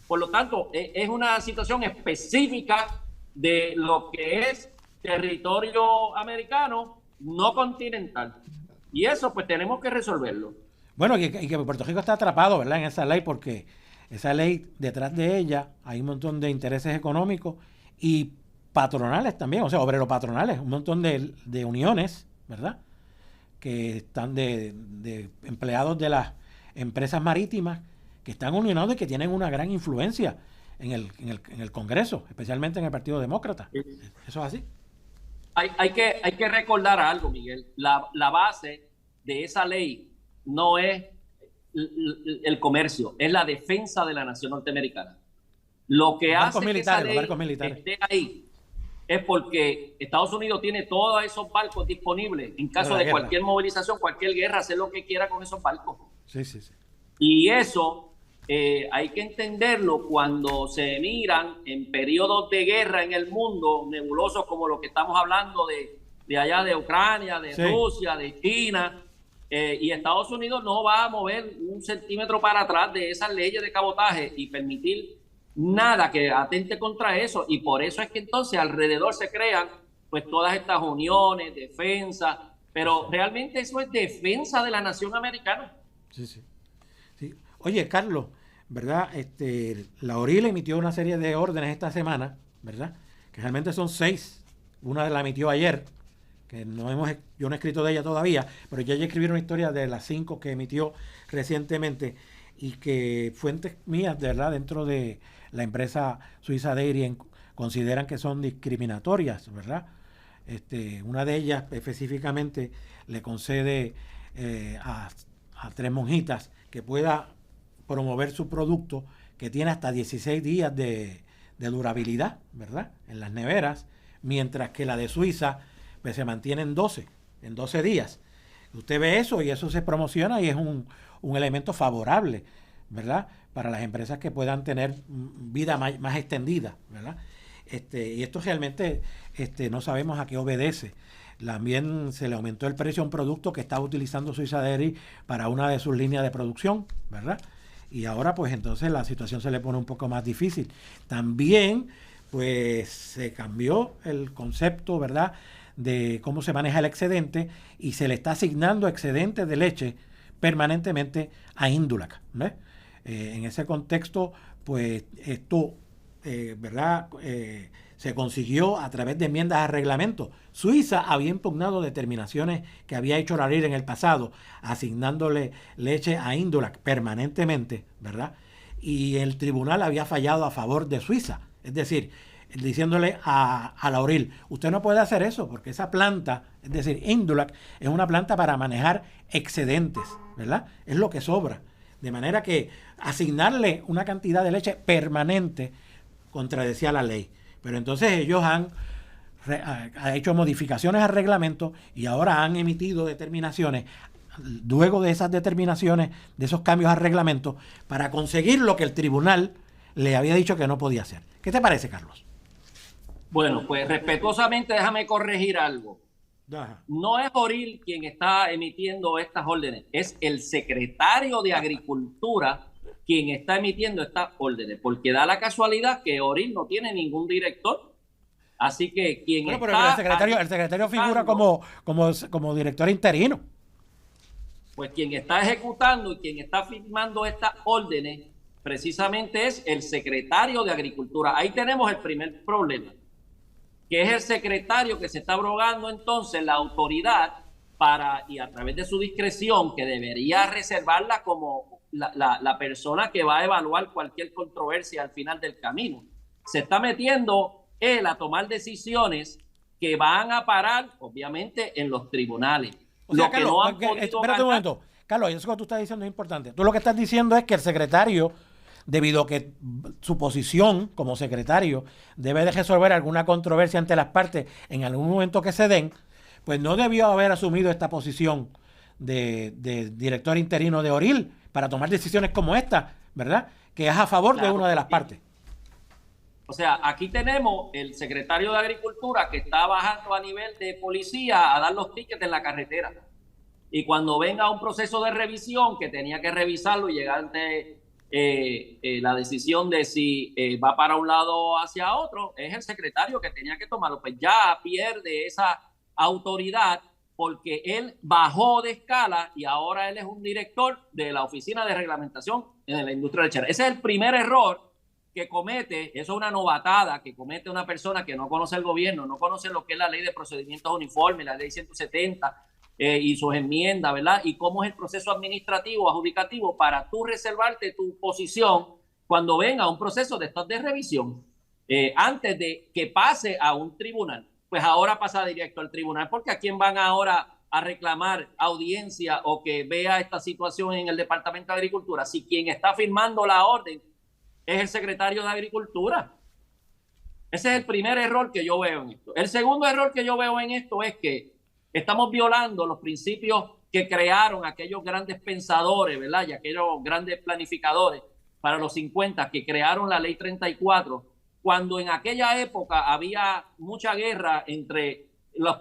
Por lo tanto, es una situación específica de lo que es territorio americano, no continental. Y eso pues tenemos que resolverlo. Bueno, y que Puerto Rico está atrapado, ¿verdad?, en esa ley, porque esa ley, detrás de ella, hay un montón de intereses económicos y patronales también, o sea, obrero-patronales, un montón de uniones, ¿verdad?, que están de empleados de las empresas marítimas, que están unionados y que tienen una gran influencia en el Congreso, especialmente en el Partido Demócrata. ¿Eso es así? Hay que recordar algo, Miguel. La base de esa ley no es el comercio, es la defensa de la nación norteamericana. Lo que hace que esa ley esté ahí es porque Estados Unidos tiene todos esos barcos disponibles en caso de cualquier movilización, cualquier guerra, hacer lo que quiera con esos barcos. Sí. Y eso hay que entenderlo cuando se miran en periodos de guerra en el mundo, nebulosos como lo que estamos hablando de allá de Ucrania, de Rusia, de China, y Estados Unidos no va a mover un centímetro para atrás de esas leyes de cabotaje y permitir nada que atente contra eso. Y por eso es que entonces alrededor se crean pues todas estas uniones, defensa, pero realmente eso es defensa de la nación americana. Sí. Oye, Carlos, ¿verdad? La ORIL emitió una serie de órdenes esta semana, ¿verdad?, que realmente son 6. Una la emitió ayer, que yo no he escrito de ella todavía, pero ya escribí una historia de las 5 que emitió recientemente y que fuentes mías, de verdad, dentro de la empresa suiza Dairy consideran que son discriminatorias, ¿verdad? Una de ellas específicamente le concede a 3 monjitas que pueda promover su producto, que tiene hasta 16 días de durabilidad, ¿verdad?, en las neveras, mientras que la de Suiza pues se mantiene en 12 días. Usted ve eso y eso se promociona y es un elemento favorable, ¿verdad?, para las empresas que puedan tener vida más extendida, ¿verdad? Y esto realmente no sabemos a qué obedece. También se le aumentó el precio a un producto que estaba utilizando Suiza Dairy para una de sus líneas de producción, ¿verdad? Y ahora pues entonces la situación se le pone un poco más difícil. También pues se cambió el concepto, ¿verdad?, de cómo se maneja el excedente y se le está asignando excedentes de leche permanentemente a Indulac, ¿ves? En ese contexto pues esto, ¿verdad?, se consiguió a través de enmiendas a reglamento. Suiza había impugnado determinaciones que había hecho la ley en el pasado, asignándole leche a Indulac permanentemente, ¿verdad? Y el tribunal había fallado a favor de Suiza. Es decir, diciéndole a la ORIL, usted no puede hacer eso porque esa planta, es decir, Indulac, es una planta para manejar excedentes, ¿verdad? Es lo que sobra. De manera que asignarle una cantidad de leche permanente contradecía la ley. Pero entonces ellos han hecho modificaciones al reglamento y ahora han emitido determinaciones, luego de esas determinaciones, de esos cambios al reglamento, para conseguir lo que el tribunal le había dicho que no podía hacer. ¿Qué te parece, Carlos? Bueno, pues respetuosamente déjame corregir algo. Ajá. No es ORIL quien está emitiendo estas órdenes, es el secretario de Agricultura quien está emitiendo estas órdenes, porque da la casualidad que ORIL no tiene ningún director. Así que quien pero está... el secretario figura como director interino. Pues quien está ejecutando y quien está firmando estas órdenes precisamente es el secretario de Agricultura. Ahí tenemos el primer problema, que es el secretario que se está abrogando entonces la autoridad para, y a través de su discreción, que debería reservarla como la persona que va a evaluar cualquier controversia al final del camino. Se está metiendo él a tomar decisiones que van a parar, obviamente, en los tribunales. O sea, Lo Carlos, que no han espérate podido un momento. Carlos, eso que tú estás diciendo es importante. Tú lo que estás diciendo es que el secretario, debido a que su posición como secretario debe de resolver alguna controversia ante las partes en algún momento que se den, pues no debió haber asumido esta posición de director interino de Oril para tomar decisiones como esta, ¿verdad? Que es a favor de una de las partes. O sea, aquí tenemos el secretario de Agricultura que está bajando a nivel de policía a dar los tickets en la carretera. Y cuando venga un proceso de revisión que tenía que revisarlo y llegar ante la decisión de si va para un lado o hacia otro, es el secretario que tenía que tomarlo. Pues ya pierde esa autoridad porque él bajó de escala y ahora él es un director de la Oficina de Reglamentación en la industria lechera. Ese es el primer error que comete, eso es una novatada que comete una persona que no conoce el gobierno, no conoce lo que es la ley de procedimientos uniformes, la ley 170 y sus enmiendas, ¿verdad? Y cómo es el proceso administrativo, adjudicativo para tú reservarte tu posición cuando venga un proceso de estos de revisión antes de que pase a un tribunal. Pues ahora pasa directo al tribunal, porque ¿a quién van ahora a reclamar audiencia o que vea esta situación en el Departamento de Agricultura? Si quien está firmando la orden es el secretario de Agricultura. Ese es el primer error que yo veo en esto. El segundo error que yo veo en esto es que estamos violando los principios que crearon aquellos grandes pensadores, ¿verdad? Y aquellos grandes planificadores para los 50 que crearon la Ley 34, cuando en aquella época había mucha guerra entre las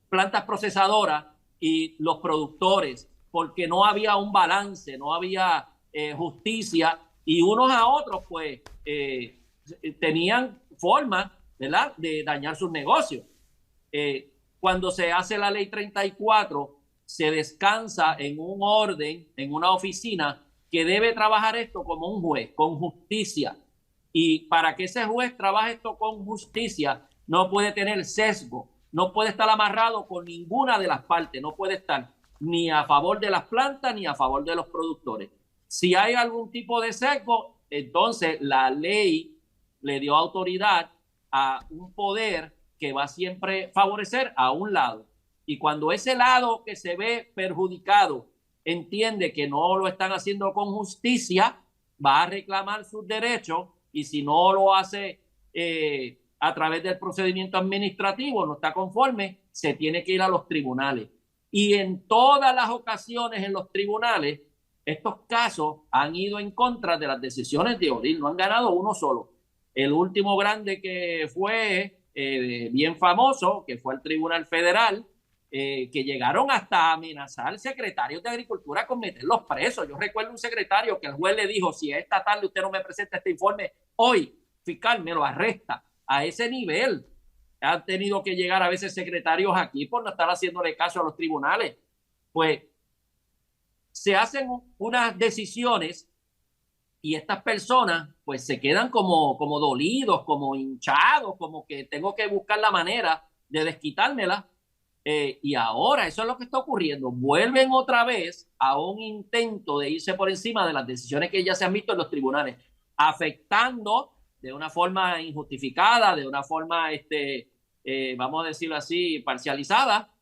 plantas procesadoras y los productores, porque no había un balance, no había justicia, y unos a otros pues tenían formas, ¿verdad?, de dañar sus negocios. Cuando se hace la Ley 34, se descansa en un orden, en una oficina que debe trabajar esto como un juez, con justicia. Y para que ese juez trabaje esto con justicia, no puede tener sesgo, no puede estar amarrado con ninguna de las partes, no puede estar ni a favor de las plantas ni a favor de los productores. Si hay algún tipo de sesgo, entonces la ley le dio autoridad a un poder que va a siempre favorecer a un lado. Y cuando ese lado que se ve perjudicado entiende que no lo están haciendo con justicia, va a reclamar sus derechos, y si no lo hace a través del procedimiento administrativo, no está conforme, se tiene que ir a los tribunales. Y en todas las ocasiones en los tribunales, estos casos han ido en contra de las decisiones de Oril, no han ganado uno solo. El último grande que fue bien famoso, que fue el Tribunal Federal, que llegaron hasta amenazar secretarios de Agricultura con meterlos presos. Yo recuerdo un secretario que el juez le dijo: si esta tarde usted no me presenta este informe, hoy, fiscal, me lo arresta. A ese nivel han tenido que llegar a veces secretarios aquí por no estar haciéndole caso a los tribunales. Pues se hacen unas decisiones y estas personas pues se quedan como dolidos, como hinchados, como que tengo que buscar la manera de desquitármela. Y ahora eso es lo que está ocurriendo. Vuelven otra vez a un intento de irse por encima de las decisiones que ya se han visto en los tribunales, afectando de una forma injustificada, de una forma, vamos a decirlo así, parcializada,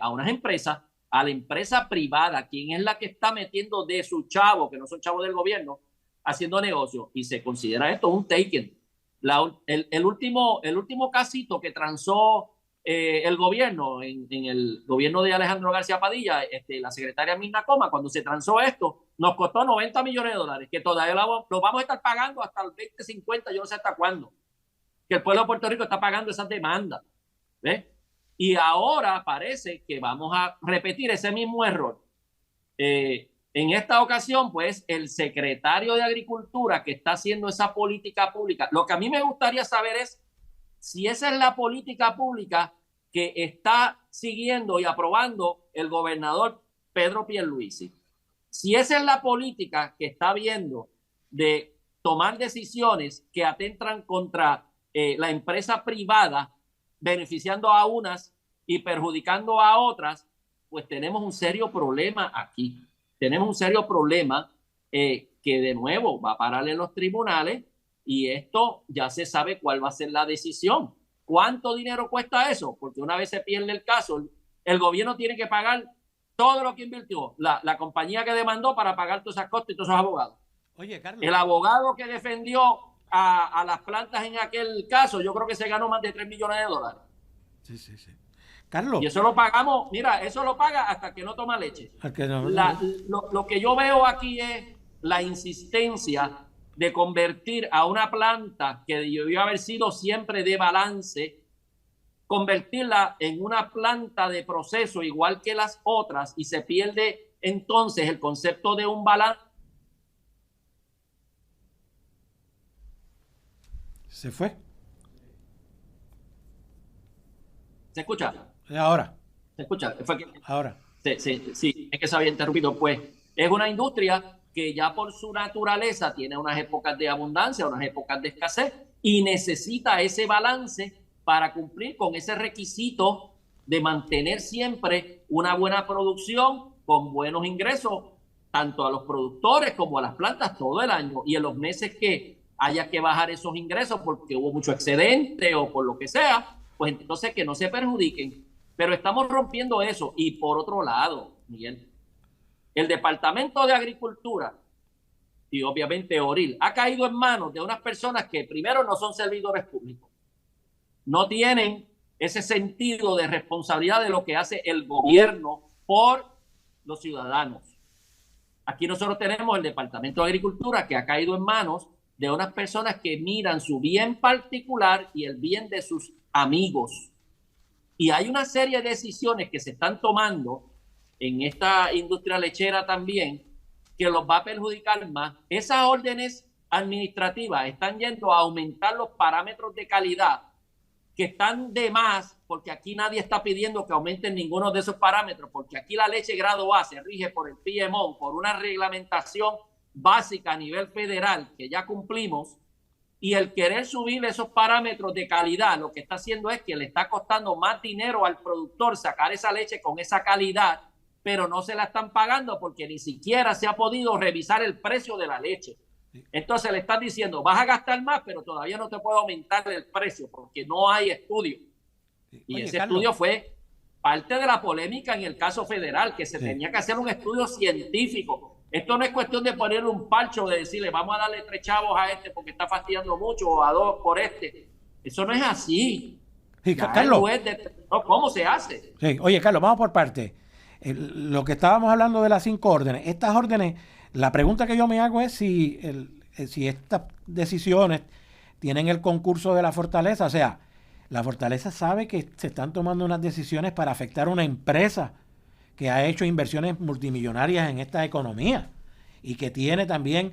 a unas empresas, a la empresa privada, quien es la que está metiendo de su chavo, que no son chavos del gobierno, haciendo negocio, y se considera esto un taken. El último casito que transó el gobierno, en el gobierno de Alejandro García Padilla, la secretaria Mirna Coma, cuando se transó esto, nos costó $90 millones, que todavía lo vamos a estar pagando hasta el 2050, yo no sé hasta cuándo, que el pueblo de Puerto Rico está pagando esas demandas. ¿Ves? Y ahora parece que vamos a repetir ese mismo error. En esta ocasión, pues, el secretario de Agricultura que está haciendo esa política pública, lo que a mí me gustaría saber es si esa es la política pública que está siguiendo y aprobando el gobernador Pedro Pierluisi. Si esa es la política que está viendo de tomar decisiones que atentan contra la empresa privada, beneficiando a unas y perjudicando a otras, pues tenemos un serio problema aquí. Tenemos un serio problema que de nuevo va a parar en los tribunales y esto ya se sabe cuál va a ser la decisión. ¿Cuánto dinero cuesta eso? Porque una vez se pierde el caso, el gobierno tiene que pagar todo lo que invirtió, la compañía que demandó para pagar todas esas costas y todos esos abogados. Oye, Carlos. El abogado que defendió a las plantas en aquel caso, yo creo que se ganó más de $3 millones. Sí. Carlos. Y eso lo pagamos, mira, eso lo paga hasta que no toma leche. Lo que yo veo aquí es la insistencia de convertir a una planta que debió haber sido siempre de balance, convertirla en una planta de proceso igual que las otras, y se pierde entonces el concepto de un balance. ¿Se fue? ¿Se escucha? Ahora. ¿Se escucha? Ahora. Sí, es que se había interrumpido. Pues es una industria que ya por su naturaleza tiene unas épocas de abundancia, unas épocas de escasez, y necesita ese balance para cumplir con ese requisito de mantener siempre una buena producción con buenos ingresos, tanto a los productores como a las plantas todo el año. Y en los meses que haya que bajar esos ingresos porque hubo mucho excedente o por lo que sea, pues entonces que no se perjudiquen. Pero estamos rompiendo eso. Y por otro lado, Miguel, el Departamento de Agricultura y obviamente ORIL ha caído en manos de unas personas que primero no son servidores públicos, no tienen ese sentido de responsabilidad de lo que hace el gobierno por los ciudadanos. Aquí nosotros tenemos el Departamento de Agricultura que ha caído en manos de unas personas que miran su bien particular y el bien de sus amigos. Y hay una serie de decisiones que se están tomando en esta industria lechera también que los va a perjudicar más. Esas órdenes administrativas están yendo a aumentar los parámetros de calidad que están de más, porque aquí nadie está pidiendo que aumenten ninguno de esos parámetros, porque aquí la leche grado A se rige por el PMO, por una reglamentación básica a nivel federal que ya cumplimos, y el querer subir esos parámetros de calidad lo que está haciendo es que le está costando más dinero al productor sacar esa leche con esa calidad, pero no se la están pagando porque ni siquiera se ha podido revisar el precio de la leche. Entonces le están diciendo, vas a gastar más, pero todavía no te puedo aumentar el precio porque no hay estudio. Y Oye, ese Carlos, estudio fue parte de la polémica en el caso federal, que se tenía que hacer un estudio científico. Esto no es cuestión de ponerle un parcho, de decirle, vamos a darle 3 chavos a este porque está fastidiando mucho, o a 2 por este. Eso no es así. Sí, Carlos. ¿Cómo se hace? Sí. Oye, Carlos, vamos por parte. Lo que estábamos hablando de las 5 órdenes. Estas órdenes, la pregunta que yo me hago es si estas decisiones tienen el concurso de la Fortaleza. O sea, la Fortaleza sabe que se están tomando unas decisiones para afectar a una empresa que ha hecho inversiones multimillonarias en esta economía y que tiene también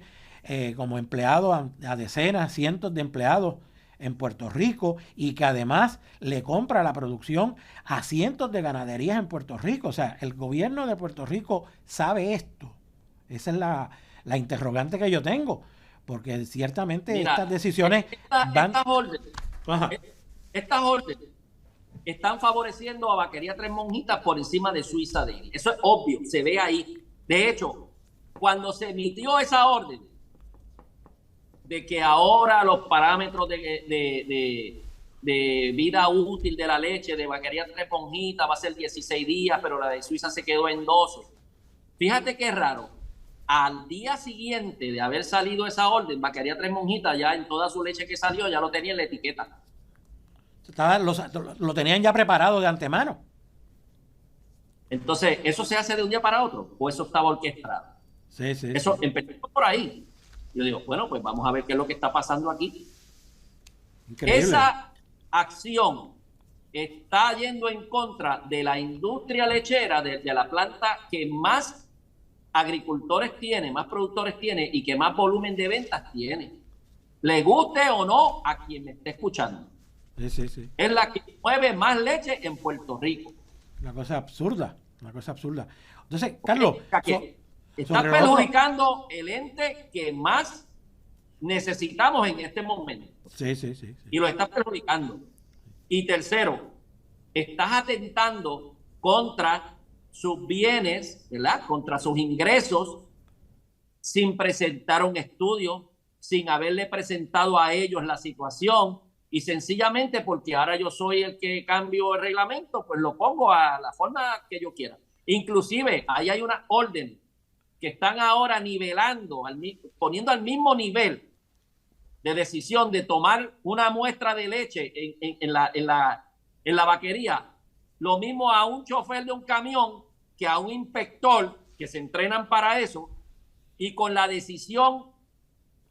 como empleado a decenas, cientos de empleados en Puerto Rico, y que además le compra la producción a cientos de ganaderías en Puerto Rico. O sea, el gobierno de Puerto Rico sabe esto. Esa es la interrogante que yo tengo, porque ciertamente Mira, estas decisiones van... Estas órdenes están favoreciendo a Vaquería Tres Monjitas por encima de Suiza Dairy. Eso es obvio, se ve ahí. De hecho, cuando se emitió esa orden de que ahora los parámetros de vida útil de la leche de Vaquería Tres Monjitas va a ser 16 días, pero la de Suiza se quedó en 12. Fíjate qué raro. Al día siguiente de haber salido esa orden, Vaquería Tres Monjitas ya en toda su leche que salió ya lo tenía en la etiqueta. Lo tenían ya preparado de antemano. Entonces, ¿eso se hace de un día para otro? ¿O eso estaba orquestado? Sí. Eso empezó por ahí. Yo digo, bueno, pues vamos a ver qué es lo que está pasando aquí. Increíble. Esa acción está yendo en contra de la industria lechera, de la planta que más agricultores tiene, más productores tiene y que más volumen de ventas tiene. Le guste o no a quien me esté escuchando. Sí. Es la que mueve más leche en Puerto Rico. Una cosa absurda. Entonces, Carlos, está perjudicando el ente que más necesitamos en este momento. Sí. Y lo estás perjudicando. Y tercero, estás atentando contra sus bienes, ¿verdad? Contra sus ingresos, sin presentar un estudio, sin haberle presentado a ellos la situación, y sencillamente porque ahora yo soy el que cambio el reglamento, pues lo pongo a la forma que yo quiera. Inclusive, ahí hay una orden que están ahora nivelando, poniendo al mismo nivel de decisión de tomar una muestra de leche en la vaquería, lo mismo a un chofer de un camión que a un inspector, que se entrenan para eso, y con la decisión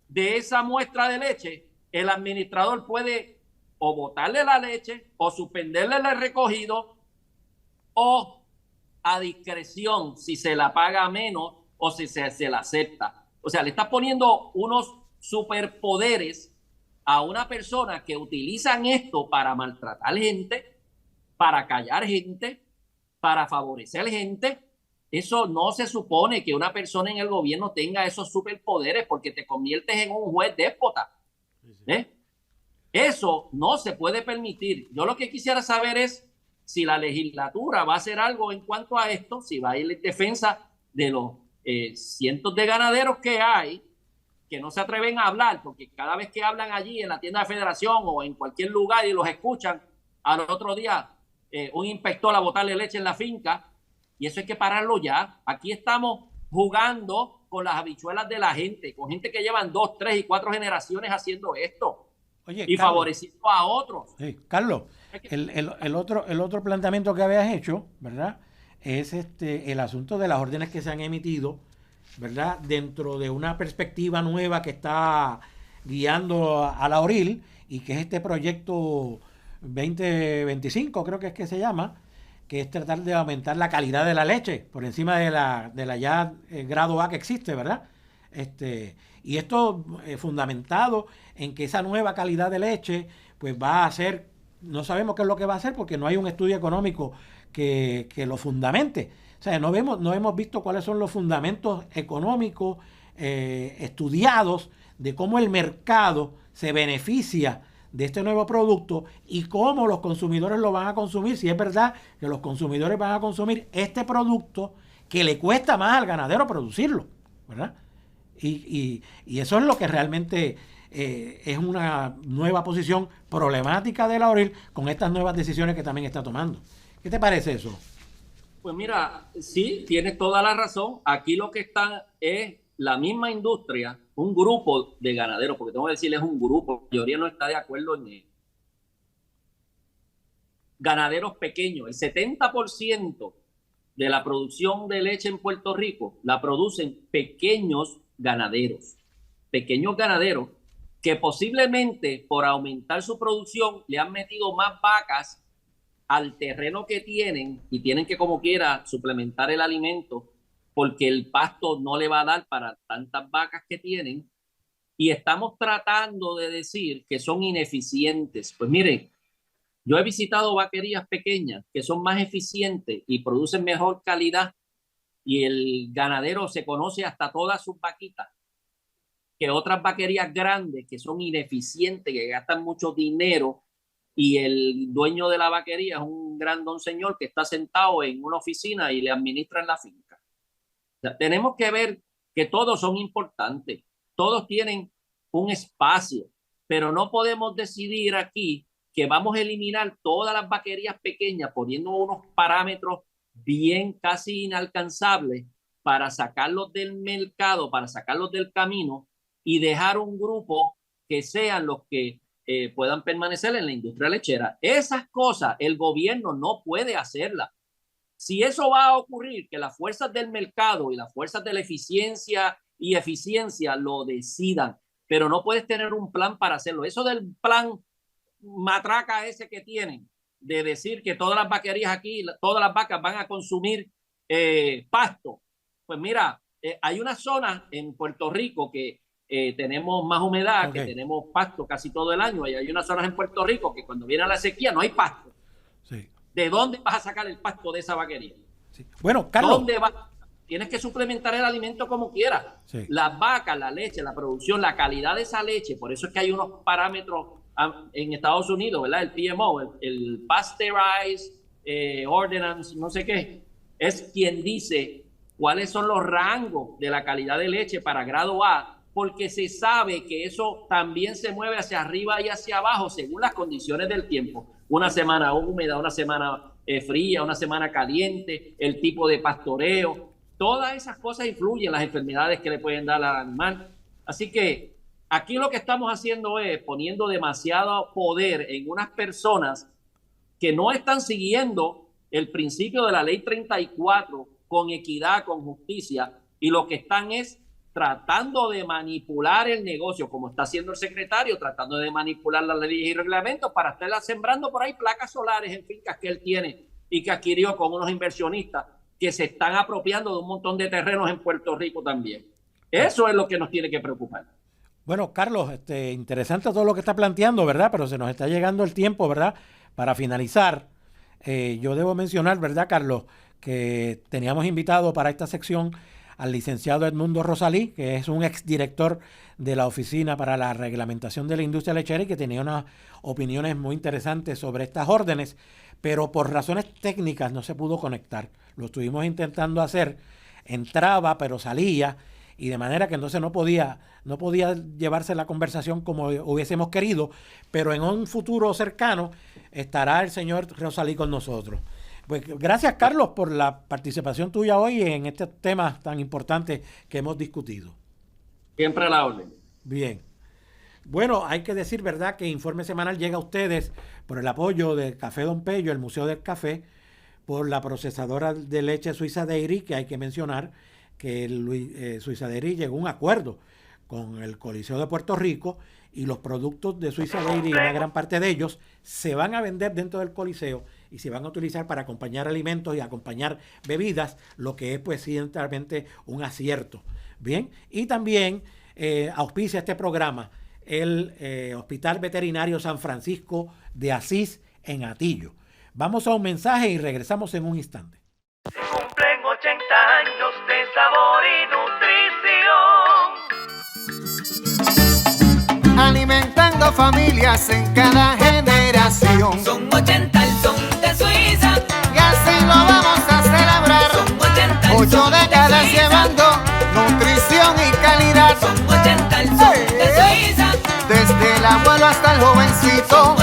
de esa muestra de leche, el administrador puede o botarle la leche, o suspenderle el recogido, o a discreción, si se la paga menos o si se la acepta. O sea, le está poniendo unos superpoderes a una persona que utilizan esto para maltratar gente, para callar gente, para favorecer gente. Eso no se supone que una persona en el gobierno tenga esos superpoderes, porque te conviertes en un juez déspota. Eso no se puede permitir. Yo lo que quisiera saber es si la legislatura va a hacer algo en cuanto a esto, si va a ir en defensa de los cientos de ganaderos que hay, que no se atreven a hablar, porque cada vez que hablan allí en la tienda de Federación o en cualquier lugar y los escuchan, al otro día un inspector a botarle leche en la finca, y eso hay que pararlo ya. Aquí estamos jugando con las habichuelas de la gente, con gente que llevan 2, 3 y 4 generaciones haciendo esto. Oye, y Carlos, favoreciendo a otros. Carlos, el otro planteamiento que habías hecho, ¿verdad? Es el asunto de las órdenes que se han emitido, ¿verdad? Dentro de una perspectiva nueva que está guiando a la ORIL, y que es este proyecto 2025, creo que es que se llama, que es tratar de aumentar la calidad de la leche por encima de la ya grado A que existe, ¿verdad? Y esto fundamentado en que esa nueva calidad de leche pues va a ser, no sabemos qué es lo que va a hacer porque no hay un estudio económico que lo fundamente. O sea, no hemos visto cuáles son los fundamentos económicos estudiados de cómo el mercado se beneficia de este nuevo producto y cómo los consumidores lo van a consumir, si es verdad que los consumidores van a consumir este producto que le cuesta más al ganadero producirlo, ¿verdad? Y eso es lo que realmente es una nueva posición problemática de la ORIL con estas nuevas decisiones que también está tomando. ¿Qué te parece eso? Pues mira, sí, tienes toda la razón. Aquí lo que está es la misma industria, un grupo de ganaderos, porque tengo que decirles un grupo, la mayoría no está de acuerdo en él. Ganaderos pequeños, el 70% de la producción de leche en Puerto Rico la producen pequeños ganaderos que posiblemente por aumentar su producción le han metido más vacas al terreno que tienen y tienen que como quiera suplementar el alimento porque el pasto no le va a dar para tantas vacas que tienen, y estamos tratando de decir que son ineficientes. Pues miren, yo he visitado vaquerías pequeñas que son más eficientes y producen mejor calidad, y el ganadero se conoce hasta todas sus vaquitas, que otras vaquerías grandes que son ineficientes, que gastan mucho dinero, y el dueño de la vaquería es un gran don señor que está sentado en una oficina y le administran la finca. O sea, tenemos que ver que todos son importantes, todos tienen un espacio, pero no podemos decidir aquí que vamos a eliminar todas las vaquerías pequeñas poniendo unos parámetros bien casi inalcanzables para sacarlos del mercado, para sacarlos del camino, y dejar un grupo que sean los que puedan permanecer en la industria lechera. Esas cosas el gobierno no puede hacerlas. Si eso va a ocurrir, que las fuerzas del mercado y las fuerzas de la eficiencia y eficiencia lo decidan, pero no puedes tener un plan para hacerlo. Eso del plan matraca ese que tienen, de decir que todas las vaquerías aquí, todas las vacas van a consumir pasto. Pues mira, hay una zona en Puerto Rico que tenemos más humedad, que tenemos pasto casi todo el año, y hay unas zonas en Puerto Rico que cuando viene la sequía no hay pasto. Sí. ¿De dónde vas a sacar el pasto de esa vaquería? Sí. Bueno, Carlos, ¿dónde va? tienes que suplementar el alimento como quieras. Sí. Las vacas, la leche, la producción, la calidad de esa leche, por eso es que hay unos parámetros en Estados Unidos, ¿verdad? El PMO, el Pasteurized Ordinance, no sé qué, es quien dice cuáles son los rangos de la calidad de leche para grado A, porque se sabe que eso también se mueve hacia arriba y hacia abajo según las condiciones del tiempo. Una semana húmeda, una semana fría, una semana caliente, el tipo de pastoreo, todas esas cosas influyen en las enfermedades que le pueden dar al animal. Así que aquí lo que estamos haciendo es poniendo demasiado poder en unas personas que no están siguiendo el principio de la ley 34 con equidad, con justicia, y lo que están es tratando de manipular el negocio, como está haciendo el secretario, tratando de manipular las leyes y reglamentos para estar sembrando por ahí placas solares en fincas que él tiene y que adquirió con unos inversionistas que se están apropiando de un montón de terrenos en Puerto Rico también. Eso es lo que nos tiene que preocupar. Bueno, Carlos, interesante todo lo que está planteando, ¿verdad? Pero se nos está llegando el tiempo, ¿verdad? Para finalizar, yo debo mencionar, ¿verdad, Carlos?, que teníamos invitado para esta sección al licenciado Edmundo Rosalí, que es un exdirector de la Oficina para la Reglamentación de la Industria Lechera y que tenía unas opiniones muy interesantes sobre estas órdenes, pero por razones técnicas no se pudo conectar. Lo estuvimos intentando hacer, entraba pero salía, y de manera que entonces no podía llevarse la conversación como hubiésemos querido, pero en un futuro cercano estará el señor Rosalí con nosotros. Pues gracias, Carlos, por la participación tuya hoy en este tema tan importante que hemos discutido. Siempre a la orden. Bien. Bueno, hay que decir, ¿verdad?, que Informe Semanal llega a ustedes por el apoyo de Café Don Pello, el Museo del Café, por la procesadora de leche Suiza Dairy, que hay que mencionar que Suiza Dairy llegó a un acuerdo con el Coliseo de Puerto Rico y los productos de Suiza Dairy, una gran parte de ellos, se van a vender dentro del Coliseo y se van a utilizar para acompañar alimentos y acompañar bebidas, lo que es pues ciertamente un acierto. Bien, y también auspicia este programa el Hospital Veterinario San Francisco de Asís en Atillo. Vamos a un mensaje y regresamos en un instante. Se cumplen 80 años de sabor y nutrición. Alimentando familias en cada generación. Son 80 el son de Suiza. Y así lo vamos a celebrar. Son 80 el 8 son de décadas Suiza. llevando nutrición y calidad. Son 80 el son de Suiza. Desde el abuelo hasta el jovencito,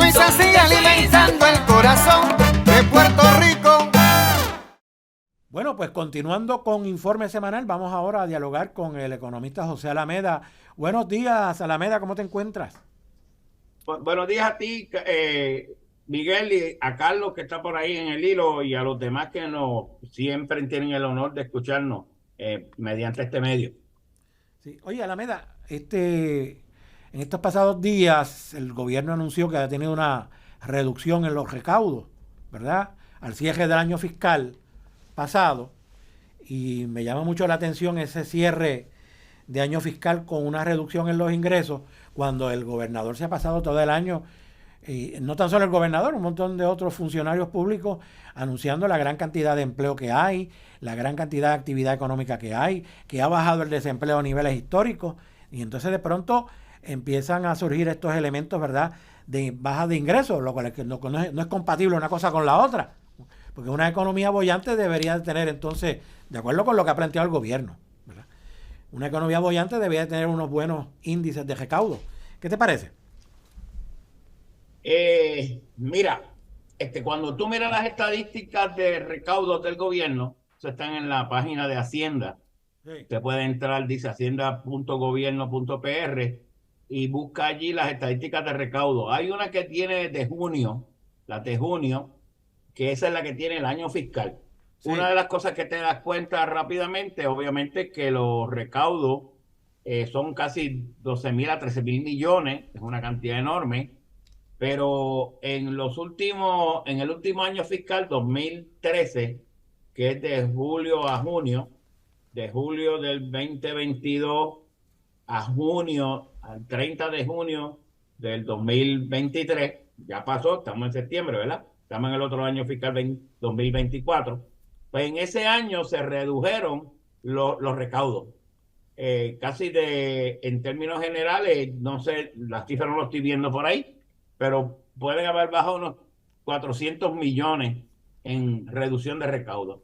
Suiza sigue alimentando el corazón de Puerto Rico. Bueno, pues continuando con Informe Semanal, vamos ahora a dialogar con el economista José Alameda. Buenos días, Alameda, ¿cómo te encuentras? Buenos días a ti, Miguel, y a Carlos, que está por ahí en el hilo, y a los demás que nos siempre tienen el honor de escucharnos mediante este medio. Sí. Oye, Alameda, en estos pasados días el gobierno anunció que ha tenido una reducción en los recaudos, ¿verdad?, al cierre del año fiscal pasado, y me llama mucho la atención ese cierre de año fiscal con una reducción en los ingresos, cuando el gobernador se ha pasado todo el año, y no tan solo el gobernador, un montón de otros funcionarios públicos anunciando la gran cantidad de empleo que hay, la gran cantidad de actividad económica que hay, que ha bajado el desempleo a niveles históricos, y entonces de pronto empiezan a surgir estos elementos, ¿verdad?, de baja de ingresos, lo cual no es compatible una cosa con la otra, porque una economía boyante debería tener entonces, de acuerdo con lo que ha planteado el gobierno, ¿verdad?, una economía boyante debería tener unos buenos índices de recaudo. ¿Qué te parece? Mira, cuando tú miras las estadísticas de recaudos del gobierno, están en la página de Hacienda. Sí. Usted puede entrar, dice hacienda.gobierno.pr, y busca allí las estadísticas de recaudo. Hay una que tiene de junio, la de junio, que esa es la que tiene el año fiscal. Sí. Una de las cosas que te das cuenta rápidamente, obviamente, que los recaudos son casi 12.000 a 13.000 millones, es una cantidad enorme, pero en el último año fiscal 2013, que es de julio a junio, de julio del 2022 a junio, al 30 de junio del 2023, ya pasó, estamos en septiembre, ¿verdad? Estamos en el otro año fiscal 2024. Pues en ese año se redujeron los recaudos. Casi en términos generales, no sé, las cifras no lo estoy viendo por ahí, pero pueden haber bajado unos 400 millones en reducción de recaudos.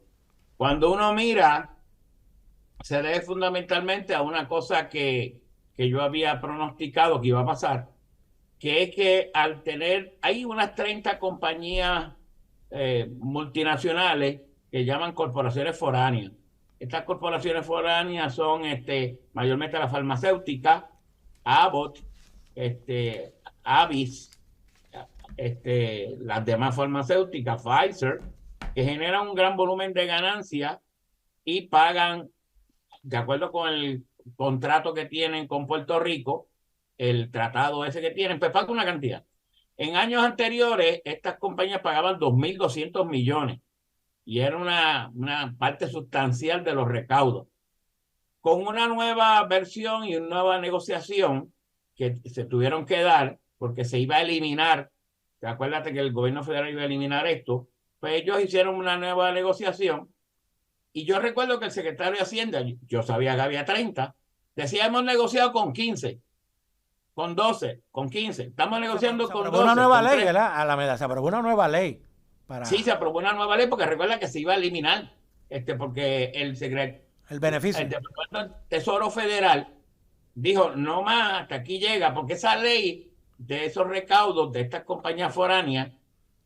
Cuando uno mira, se debe fundamentalmente a una cosa que yo había pronosticado que iba a pasar, que es que hay unas 30 compañías multinacionales que llaman corporaciones foráneas. Estas corporaciones foráneas son mayormente la farmacéutica, Abbott, Avis, las demás farmacéuticas, Pfizer, que generan un gran volumen de ganancias y pagan, de acuerdo con el contrato que tienen con Puerto Rico, el tratado ese que tienen, pues pagan una cantidad. En años anteriores, estas compañías pagaban 2.200 millones y era una parte sustancial de los recaudos. Con una nueva versión y una nueva negociación que se tuvieron que dar, porque se iba a eliminar, acuérdate que el gobierno federal iba a eliminar esto, pues ellos hicieron una nueva negociación. Y yo recuerdo que el secretario de Hacienda, yo sabía que había 30, decía, hemos negociado con 15, con 12, con 15. Estamos negociando con 12. Una nueva ley, ¿verdad? Alameda, se aprobó una nueva ley. Sí, se aprobó una nueva ley porque recuerda que se iba a eliminar, porque el beneficio. El Departamento del Tesoro Federal dijo, no más, hasta aquí llega, porque esa ley de esos recaudos de estas compañías foráneas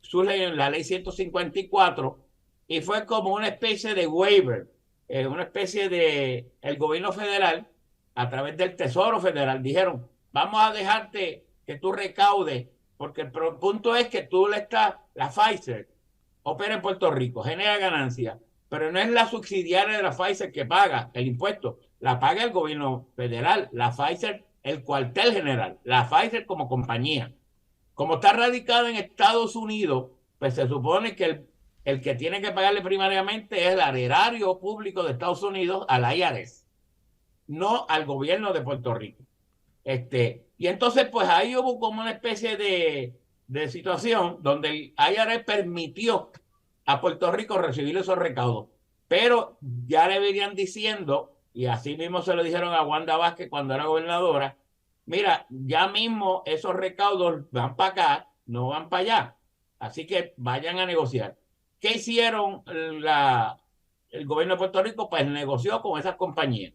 surge en la ley 154 y fue como una especie de waiver, una especie de el gobierno federal a través del Tesoro Federal dijeron, vamos a dejarte que tú recaudes, porque el punto es que la Pfizer opera en Puerto Rico, genera ganancias, pero no es la subsidiaria de la Pfizer que paga el impuesto, la paga el gobierno federal, la Pfizer, el cuartel general, la Pfizer como compañía. Como está radicada en Estados Unidos, pues se supone que el que tiene que pagarle primariamente es el erario público de Estados Unidos al IRS, no al gobierno de Puerto Rico. Y entonces, pues ahí hubo como una especie de situación donde el IRS permitió a Puerto Rico recibir esos recaudos, pero ya le venían diciendo, y así mismo se lo dijeron a Wanda Vázquez cuando era gobernadora, mira, ya mismo esos recaudos van para acá, no van para allá, así que vayan a negociar. ¿Qué hicieron el gobierno de Puerto Rico? Pues negoció con esas compañías.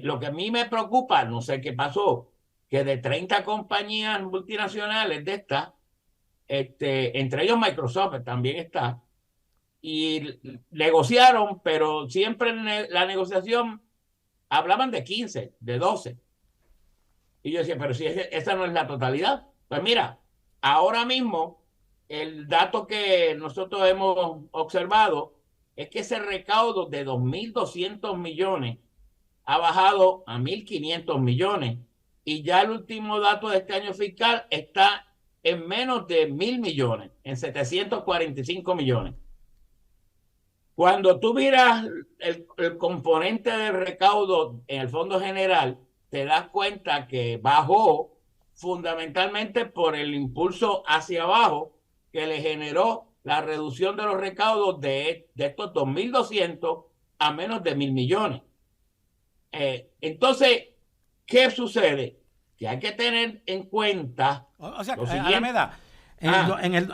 Lo que a mí me preocupa, no sé qué pasó, que de 30 compañías multinacionales de estas, entre ellos Microsoft también está, y negociaron, pero siempre en la negociación hablaban de 15, de 12. Y yo decía, pero si esa no es la totalidad. Pues mira, ahora mismo el dato que nosotros hemos observado es que ese recaudo de 2.200 millones ha bajado a 1.500 millones y ya el último dato de este año fiscal está en menos de 1.000 millones, en 745 millones. Cuando tú miras el componente de recaudo en el Fondo General, te das cuenta que bajó fundamentalmente por el impulso hacia abajo que le generó la reducción de los recaudos de estos 2.200 a menos de 1.000 millones. Entonces, ¿qué sucede? Que hay que tener en cuenta. O sea, Alameda, en el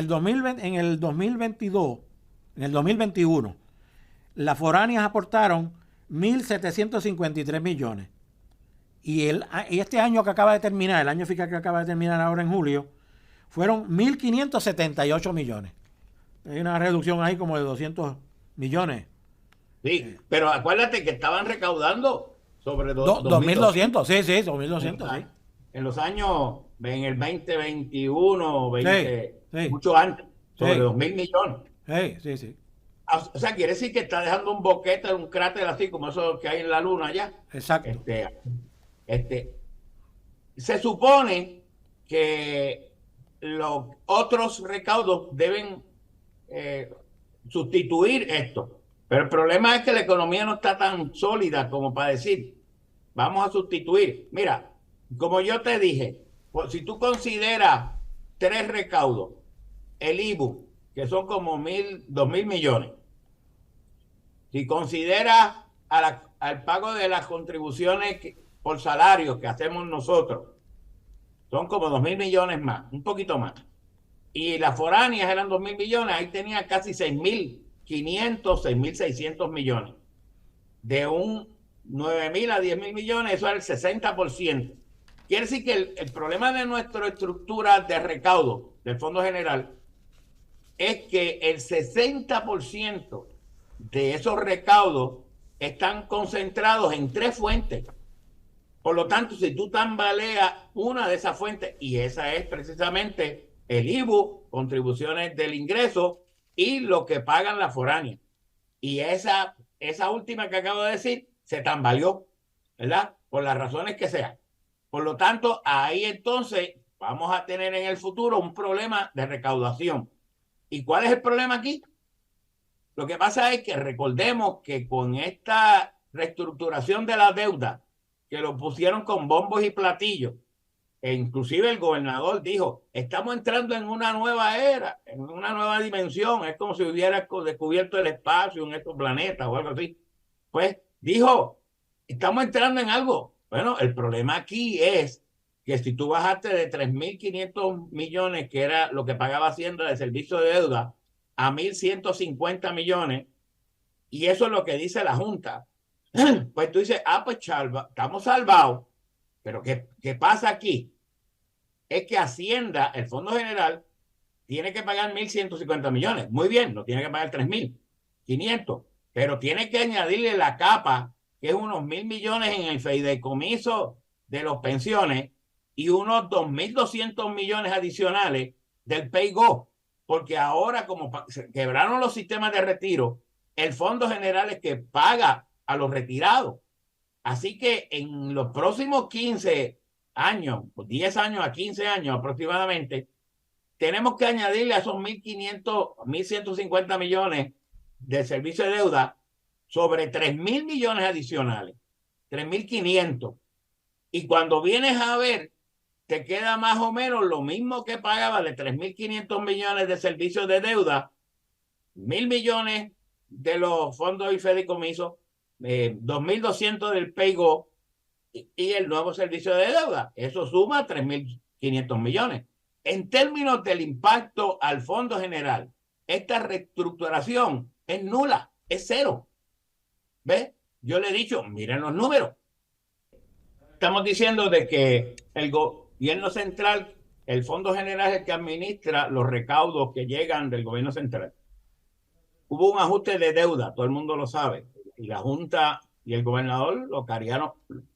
2022, en el 2021, las foráneas aportaron 1.753 millones. Y este año que acaba de terminar, el año fiscal que acaba de terminar ahora en julio, fueron 1.578 millones. Hay una reducción ahí como de 200 millones. Sí, pero acuérdate que estaban recaudando sobre 2.200, sí, 2.200, sí. En los años, en el 2021, sí. mucho antes, sobre 2.000 millones. Sí. O sea, quiere decir que está dejando un boquete, un cráter así como eso que hay en la luna allá. Exacto. Se supone que los otros recaudos deben sustituir esto. Pero el problema es que la economía no está tan sólida como para decir, vamos a sustituir. Mira, como yo te dije, pues, si tú consideras 3 recaudos, el IBU, que son como 2.000 millones, Si consideras al pago de las contribuciones por salarios que hacemos nosotros, son como 2.000 millones más, un poquito más. Y las foráneas eran 2.000 millones, ahí tenía casi 6.500, 6.600 millones. De un 9.000 a 10.000 millones, eso era el 60%. Quiere decir que el problema de nuestra estructura de recaudo del Fondo General es que el 60% de esos recaudos están concentrados en 3 fuentes. Por lo tanto, si tú tambaleas una de esas fuentes, y esa es precisamente el IBU, contribuciones del ingreso, y lo que pagan las foráneas. Y esa última que acabo de decir se tambaleó, ¿verdad? Por las razones que sean. Por lo tanto, ahí entonces vamos a tener en el futuro un problema de recaudación. ¿Y cuál es el problema aquí? Lo que pasa es que recordemos que con esta reestructuración de la deuda, que lo pusieron con bombos y platillos, e inclusive el gobernador dijo, estamos entrando en una nueva era, en una nueva dimensión, es como si hubiera descubierto el espacio en estos planetas o algo así. Pues dijo, estamos entrando en algo. Bueno, el problema aquí es que si tú bajaste de 3.500 millones, que era lo que pagaba Hacienda de servicio de deuda, a 1.150 millones, y eso es lo que dice la Junta, pues tú dices, pues estamos salvados. Pero ¿qué pasa aquí? Es que Hacienda, el Fondo General, tiene que pagar 1.150 millones. Muy bien, no tiene que pagar 3.500, pero tiene que añadirle la capa, que es unos 1.000 millones en el fideicomiso de las pensiones y unos 2.200 millones adicionales del PayGo, porque ahora como se quebraron los sistemas de retiro, el Fondo General es que paga a los retirados. Así que en los próximos 15 años, 10 años a 15 años aproximadamente, tenemos que añadirle a esos 1.500, 1.150 millones de servicio de deuda sobre 3.000 millones adicionales, 3.500. Y cuando vienes a ver, te queda más o menos lo mismo que pagaba de 3.500 millones de servicios de deuda, 1.000 millones de los fondos y fideicomisos, 2.200 del PayGo y el nuevo servicio de deuda. Eso suma 3.500 millones. En términos del impacto al Fondo General, esta reestructuración es nula, es cero. ¿Ves? Yo le he dicho, miren los números. Estamos diciendo de que el gobierno central, el Fondo General es el que administra los recaudos que llegan del gobierno central. Hubo un ajuste de deuda, todo el mundo lo sabe, y la Junta y el gobernador lo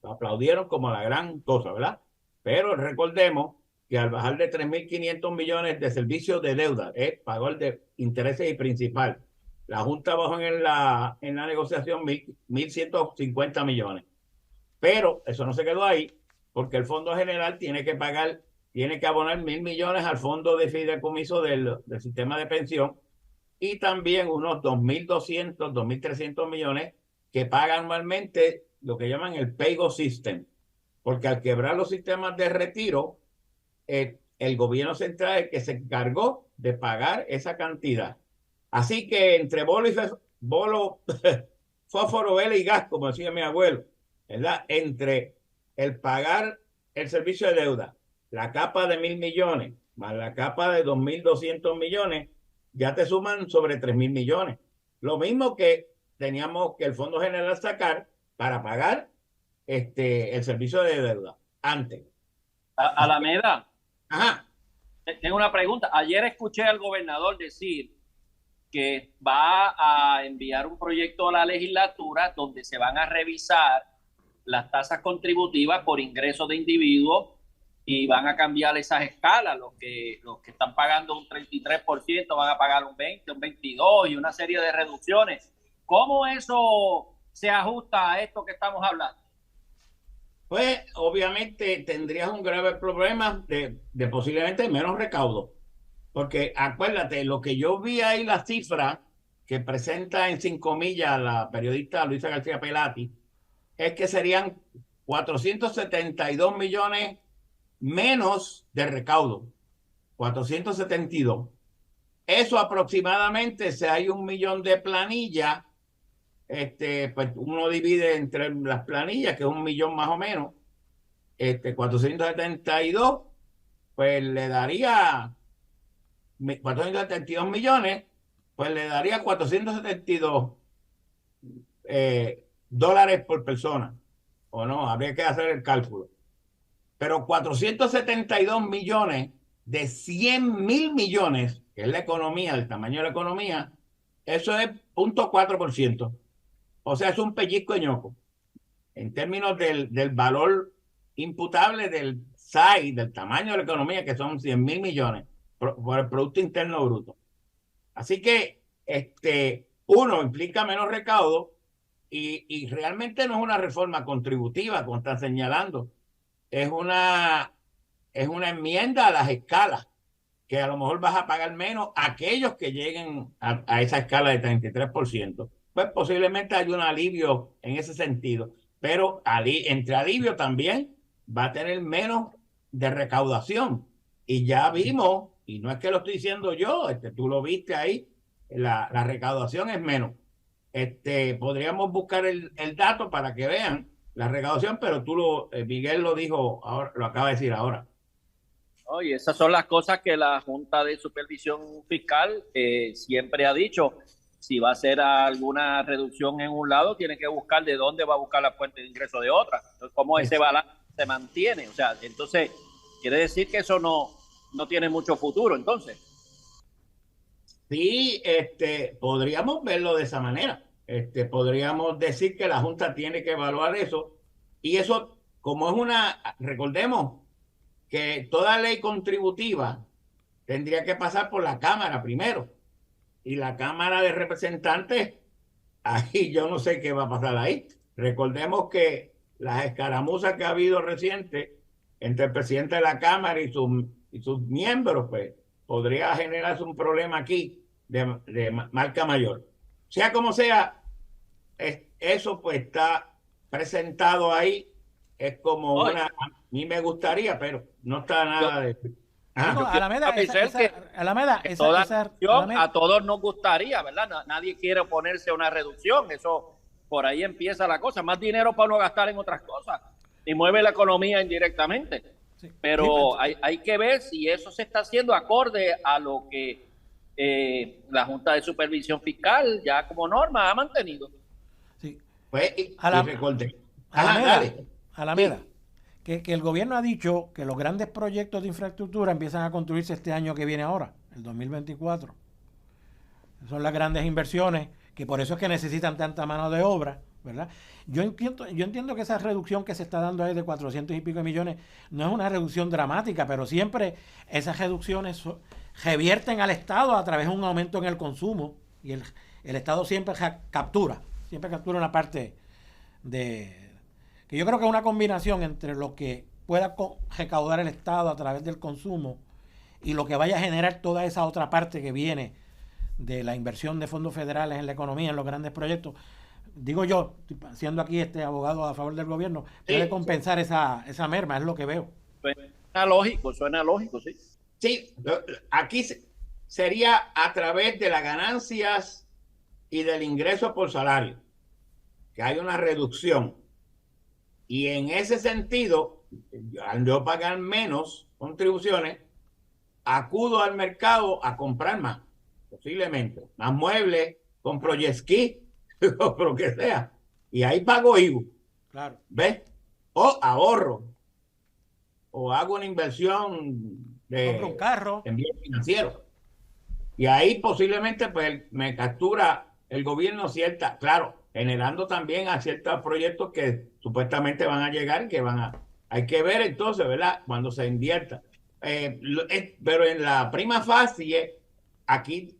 aplaudieron como la gran cosa, ¿verdad? Pero recordemos que al bajar de 3.500 millones de servicios de deuda, pagó el de intereses y principal, la Junta bajó en la negociación 1.150 millones. Pero eso no se quedó ahí, porque el Fondo General tiene que abonar 1.000 millones al fondo de fideicomiso del sistema de pensión, y también unos 2.200, 2.300 millones que paga anualmente lo que llaman el PayGo System, porque al quebrar los sistemas de retiro, el gobierno central es el que se encargó de pagar esa cantidad. Así que entre fósforo, vela y gas, como decía mi abuelo, ¿verdad? Entre el pagar el servicio de deuda, la capa de 1.000 millones, más la capa de 2.200 millones, ya te suman sobre 3.000 millones. Lo mismo que teníamos que el Fondo General sacar para pagar el servicio de deuda antes. Alameda. Ajá. Tengo una pregunta. Ayer escuché al gobernador decir que va a enviar un proyecto a la legislatura donde se van a revisar las tasas contributivas por ingresos de individuos y van a cambiar esas escalas. Los que están pagando un 33% van a pagar un 20%, un 22% y una serie de reducciones. ¿Cómo eso se ajusta a esto que estamos hablando? Pues obviamente tendrías un grave problema de posiblemente menos recaudo. Porque acuérdate, lo que yo vi ahí, la cifra que presenta en 5 millas la periodista Luisa García Pelati, es que serían 472 millones menos de recaudo. 472. Eso aproximadamente, si hay 1 millón de planillas, pues uno divide entre las planillas, que es 1 millón más o menos, 472, pues le daría 472 millones, pues le daría 472 dólares por persona, o no, habría que hacer el cálculo. Pero 472 millones de 100.000 millones, que es la economía, el tamaño de la economía, eso es 0.4%. O sea, es un pellizco de ñoco. En términos del valor imputable del SAI, del tamaño de la economía, que son 100.000 millones por el Producto Interno Bruto. Así que uno implica menos recaudo y realmente no es una reforma contributiva, como están señalando. Es una enmienda a las escalas, que a lo mejor vas a pagar menos a aquellos que lleguen a esa escala de 33%. Pues posiblemente hay un alivio en ese sentido, pero entre alivio también va a tener menos de recaudación. Y ya vimos, y no es que lo estoy diciendo yo, tú lo viste ahí, la recaudación es menos. Podríamos buscar el dato para que vean la recaudación, pero Miguel lo dijo, ahora, lo acaba de decir ahora. Oye, esas son las cosas que la Junta de Supervisión Fiscal siempre ha dicho. Si va a hacer alguna reducción en un lado, tiene que buscar de dónde va a buscar la fuente de ingreso de otra. Entonces, ¿cómo ese balance se mantiene? O sea, entonces, quiere decir que eso no tiene mucho futuro, entonces. Sí, podríamos verlo de esa manera. Podríamos decir que la Junta tiene que evaluar eso. Y eso, como es recordemos que toda ley contributiva tendría que pasar por la Cámara primero. Y la Cámara de Representantes, ahí yo no sé qué va a pasar ahí. Recordemos que las escaramuzas que ha habido recientes entre el presidente de la Cámara y sus miembros, pues, podría generarse un problema aquí de marca mayor. Sea como sea, eso pues está presentado ahí. Es como a mí me gustaría, pero no está nada de... Alameda, a todos nos gustaría, ¿verdad? Nadie quiere oponerse a una reducción, eso por ahí empieza la cosa, más dinero para no gastar en otras cosas y mueve la economía indirectamente, sí. Pero hay que ver si eso se está haciendo acorde a lo que la Junta de Supervisión Fiscal ya como norma ha mantenido. Sí. Pues, Alameda. Que el gobierno ha dicho que los grandes proyectos de infraestructura empiezan a construirse este año que viene ahora, el 2024. Son las grandes inversiones, que por eso es que necesitan tanta mano de obra, ¿verdad? Yo entiendo que esa reducción que se está dando ahí de 400 y pico de millones no es una reducción dramática, pero siempre esas reducciones revierten al Estado a través de un aumento en el consumo y el Estado siempre captura una parte de... que yo creo que es una combinación entre lo que pueda recaudar el Estado a través del consumo y lo que vaya a generar toda esa otra parte que viene de la inversión de fondos federales en la economía, en los grandes proyectos. Digo yo, siendo aquí abogado a favor del gobierno, puede compensar esa merma, es lo que veo. Suena lógico, sí. Sí, aquí sería a través de las ganancias y del ingreso por salario, que hay una reducción. Y en ese sentido, al yo pagar menos contribuciones, acudo al mercado a comprar más, posiblemente, más muebles, compro jet ski, o lo que sea. Y ahí pago IVU. Claro. ¿Ves? O ahorro. O hago una inversión compro un carro. En bien financiero. Y ahí posiblemente pues me captura el gobierno claro, generando también a ciertos proyectos que supuestamente van a llegar, hay que ver entonces, ¿verdad? Cuando se invierta. Pero en la prima facie, aquí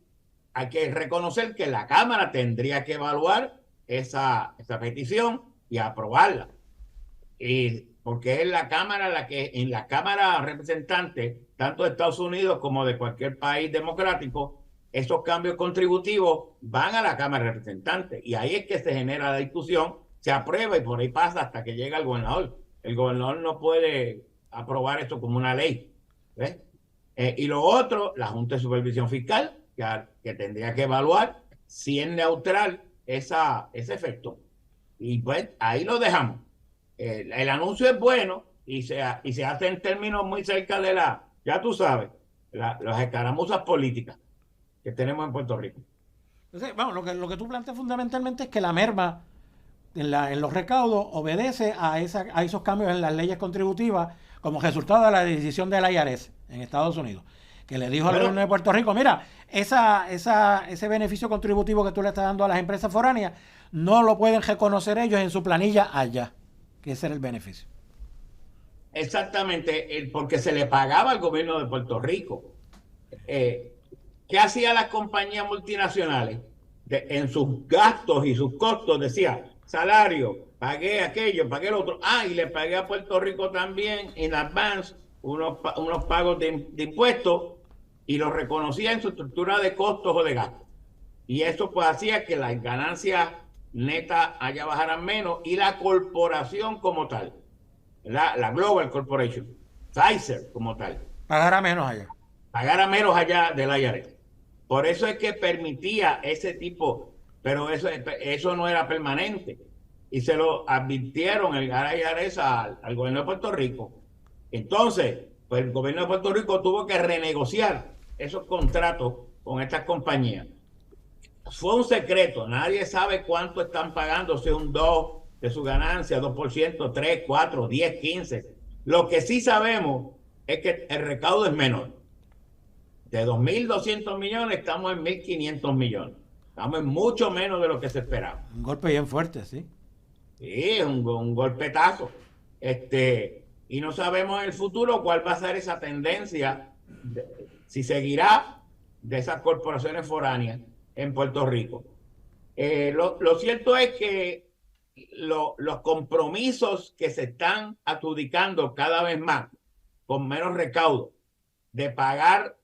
hay que reconocer que la Cámara tendría que evaluar esa petición y aprobarla. Y porque es la Cámara en la Cámara representante, tanto de Estados Unidos como de cualquier país democrático, esos cambios contributivos van a la Cámara de Representantes y ahí es que se genera la discusión, se aprueba y por ahí pasa hasta que llega el gobernador. El gobernador no puede aprobar esto como una ley. ¿Ves? Y lo otro, la Junta de Supervisión Fiscal, que tendría que evaluar si es neutral ese efecto. Y pues ahí lo dejamos. El anuncio es bueno y se hace en términos muy cerca de ya tú sabes, las escaramuzas políticas que tenemos en Puerto Rico. Entonces, bueno, lo que tú planteas fundamentalmente es que la merma en los recaudos obedece a esos cambios en las leyes contributivas como resultado de la decisión del IRS en Estados Unidos, que le dijo al gobierno de Puerto Rico, mira, ese beneficio contributivo que tú le estás dando a las empresas foráneas no lo pueden reconocer ellos en su planilla allá, que ese era el beneficio. Exactamente, porque se le pagaba al gobierno de Puerto Rico. ¿Qué hacían las compañías multinacionales? En sus gastos y sus costos decía, salario, pagué aquello, pagué lo otro. Y le pagué a Puerto Rico también en advance unos pagos de impuestos y los reconocía en su estructura de costos o de gastos. Y eso pues hacía que las ganancias netas allá bajaran menos y la corporación como tal, la Global Corporation, Pfizer como tal, pagara menos allá del IRS. Por eso es que permitía ese tipo, pero eso no era permanente. Y se lo advirtieron el IRS al gobierno de Puerto Rico. Entonces, pues el gobierno de Puerto Rico tuvo que renegociar esos contratos con estas compañías. Fue un secreto, nadie sabe cuánto están pagando, si un 2% de su ganancia, 2%, 3, 4, 10, 15. Lo que sí sabemos es que el recaudo es menor. De 2.200 millones estamos en 1.500 millones. Estamos en mucho menos de lo que se esperaba. Un golpe bien fuerte, ¿sí? Sí, un golpetazo. Y no sabemos en el futuro cuál va a ser esa tendencia, si seguirá de esas corporaciones foráneas en Puerto Rico. Lo cierto es que los compromisos que se están adjudicando cada vez más, con menos recaudo, de pagar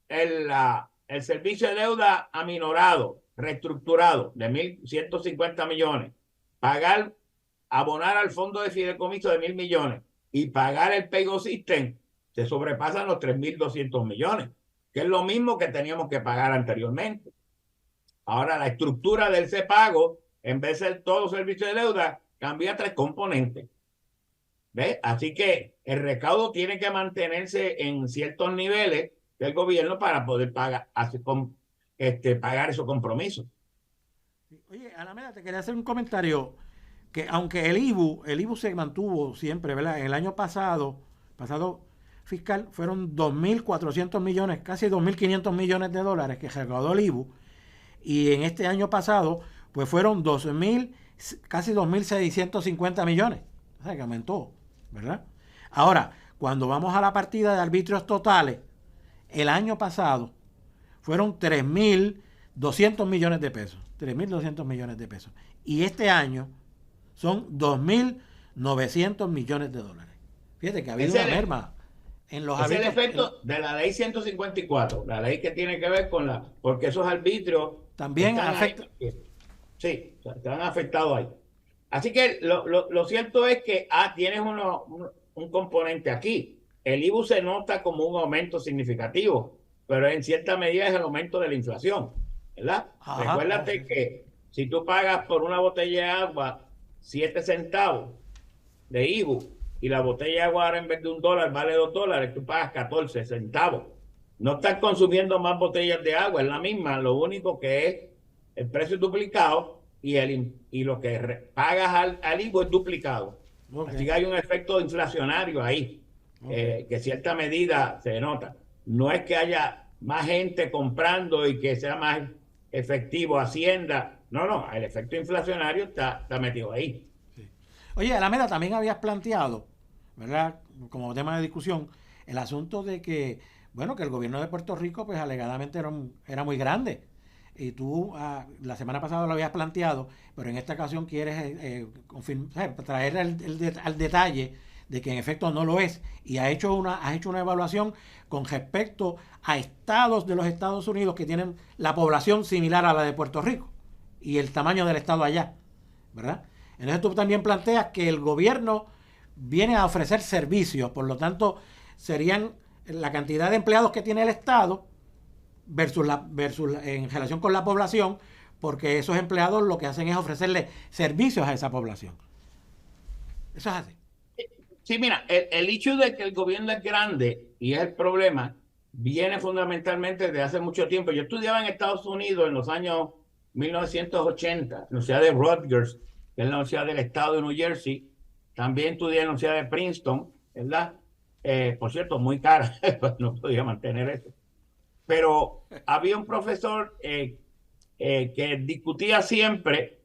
el servicio de deuda aminorado, reestructurado, de 1.150 millones, abonar al fondo de fideicomiso de 1.000 millones y pagar el Paygo System, se sobrepasan los 3.200 millones, que es lo mismo que teníamos que pagar anteriormente. Ahora la estructura del pago, en vez de ser todo servicio de deuda, cambia a 3 componentes. ¿Ves? Así que el recaudo tiene que mantenerse en ciertos niveles del gobierno para poder pagar esos compromisos. Oye, Alameda, te quería hacer un comentario, que aunque el IBU se mantuvo siempre, ¿verdad? En el año pasado fiscal, fueron 2.400 millones, casi 2.500 millones de dólares que recaudó el IBU, y en este año pasado, pues fueron casi 2.650 millones, o sea que aumentó, ¿verdad? Ahora, cuando vamos a la partida de arbitrios totales, el año pasado fueron 3.200 millones de pesos. 3.200 millones de pesos. Y este año son 2.900 millones de dólares. Fíjate que ha habido una merma en los arbitrios. Es el efecto de la ley 154, la ley que tiene que ver con porque esos arbitrios también afectan. Sí, están afectados ahí. Así que lo cierto es que tienes un componente aquí. El IBU se nota como un aumento significativo, pero en cierta medida es el aumento de la inflación, ¿verdad? Recuérdate que si tú pagas por una botella de agua 7 centavos de IBU y la botella de agua ahora en vez de $1 vale $2, tú pagas 14 centavos. No estás consumiendo más botellas de agua, es la misma, lo único que es el precio duplicado y lo que pagas al IBU es duplicado. Okay. Así que hay un efecto inflacionario ahí. Que en cierta medida se nota. No es que haya más gente comprando y que sea más efectivo Hacienda. No, el efecto inflacionario está metido ahí. Sí. Oye, Alameda, también habías planteado, ¿verdad? Como tema de discusión, el asunto de que, bueno, que el gobierno de Puerto Rico, pues alegadamente era muy grande. Y tú la semana pasada lo habías planteado, pero en esta ocasión quieres traer al detalle de que en efecto no lo es, y has hecho una evaluación con respecto a estados de los Estados Unidos que tienen la población similar a la de Puerto Rico y el tamaño del estado allá, ¿verdad? Entonces tú también planteas que el gobierno viene a ofrecer servicios, por lo tanto serían la cantidad de empleados que tiene el estado versus en relación con la población, porque esos empleados lo que hacen es ofrecerle servicios a esa población. Eso es así. Sí, mira, el hecho de que el gobierno es grande, y es el problema, viene fundamentalmente desde hace mucho tiempo. Yo estudiaba en Estados Unidos en los años 1980, en la Universidad de Rutgers, que es la Universidad del Estado de New Jersey. También estudié en la Universidad de Princeton, ¿verdad? Por cierto, muy cara, no podía mantener eso. Pero había un profesor que discutía siempre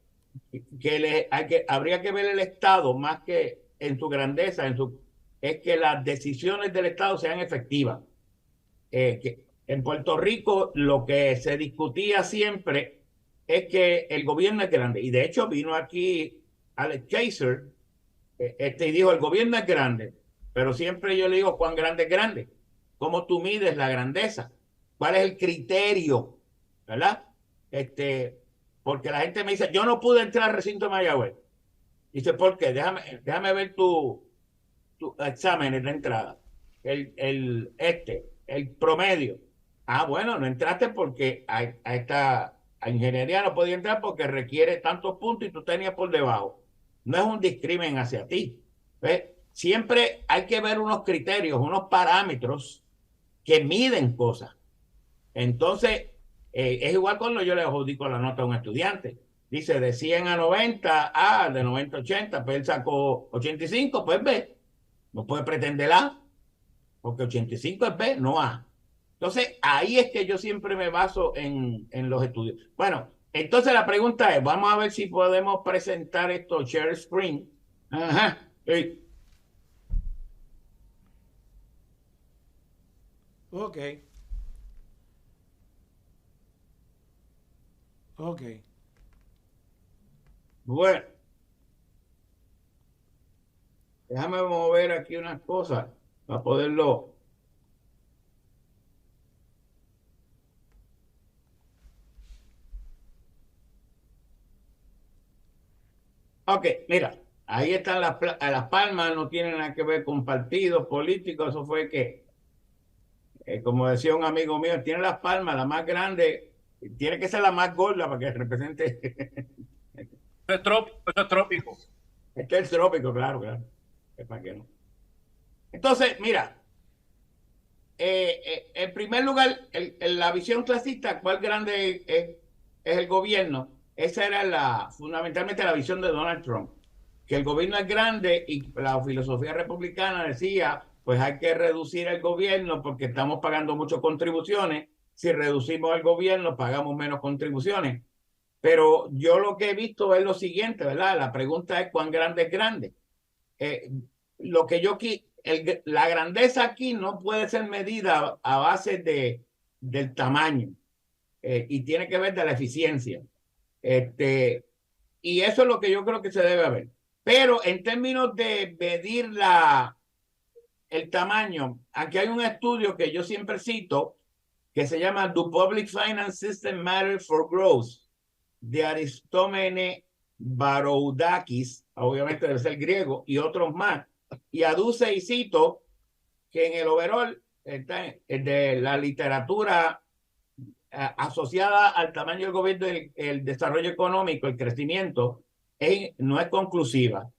que habría que ver el Estado más que en su grandeza, es que las decisiones del Estado sean efectivas. Que en Puerto Rico lo que se discutía siempre es que el gobierno es grande. Y de hecho vino aquí Alex Kaiser y dijo, el gobierno es grande. Pero siempre yo le digo, ¿cuán grande es grande? ¿Cómo tú mides la grandeza? ¿Cuál es el criterio? ¿Verdad? Porque la gente me dice, yo no pude entrar al recinto de Mayagüez. Dice, ¿por qué? Déjame ver tu examen de entrada. El promedio. Ah, bueno, no entraste porque a ingeniería no podía entrar porque requiere tantos puntos y tú tenías por debajo. No es un discrimen hacia ti. ¿Ves? Siempre hay que ver unos criterios, unos parámetros que miden cosas. Entonces, es igual cuando yo le adjudico la nota a un estudiante. Dice de 100 a 90, de 90 a 80, pues él sacó 85, pues B. No puede pretender A, porque 85 es B, no A. Entonces, ahí es que yo siempre me baso en los estudios. Bueno, entonces la pregunta es, vamos a ver si podemos presentar esto, share screen. Ajá. Sí. Ok. Ok. Bueno. Déjame mover aquí unas cosas para poderlo. Ok, mira, ahí están las palmas, no tienen nada que ver con partidos políticos, eso fue que, como decía un amigo mío, tiene las palmas, la más grande, tiene que ser la más gorda para que represente. Eso es trópico. Este es el trópico, claro. Es para que no. Entonces, mira, en primer lugar, la visión clasista, ¿cuál grande es el gobierno? Esa era fundamentalmente la visión de Donald Trump, que el gobierno es grande y la filosofía republicana decía, pues hay que reducir el gobierno porque estamos pagando muchas contribuciones. Si reducimos el gobierno, pagamos menos contribuciones. Pero yo lo que he visto es lo siguiente, ¿verdad? La pregunta es ¿cuán grande es grande? Lo que yo la grandeza aquí no puede ser medida a base del tamaño y tiene que ver de la eficiencia. Y eso es lo que yo creo que se debe ver. Pero en términos de medir el tamaño, aquí hay un estudio que yo siempre cito que se llama Do Public Finance System Matter for Growth? De Aristómenes Baroudakis, obviamente debe ser griego, y otros más. Y aduce y cito que en el overall de la literatura asociada al tamaño del gobierno, el desarrollo económico, el crecimiento, no es conclusiva.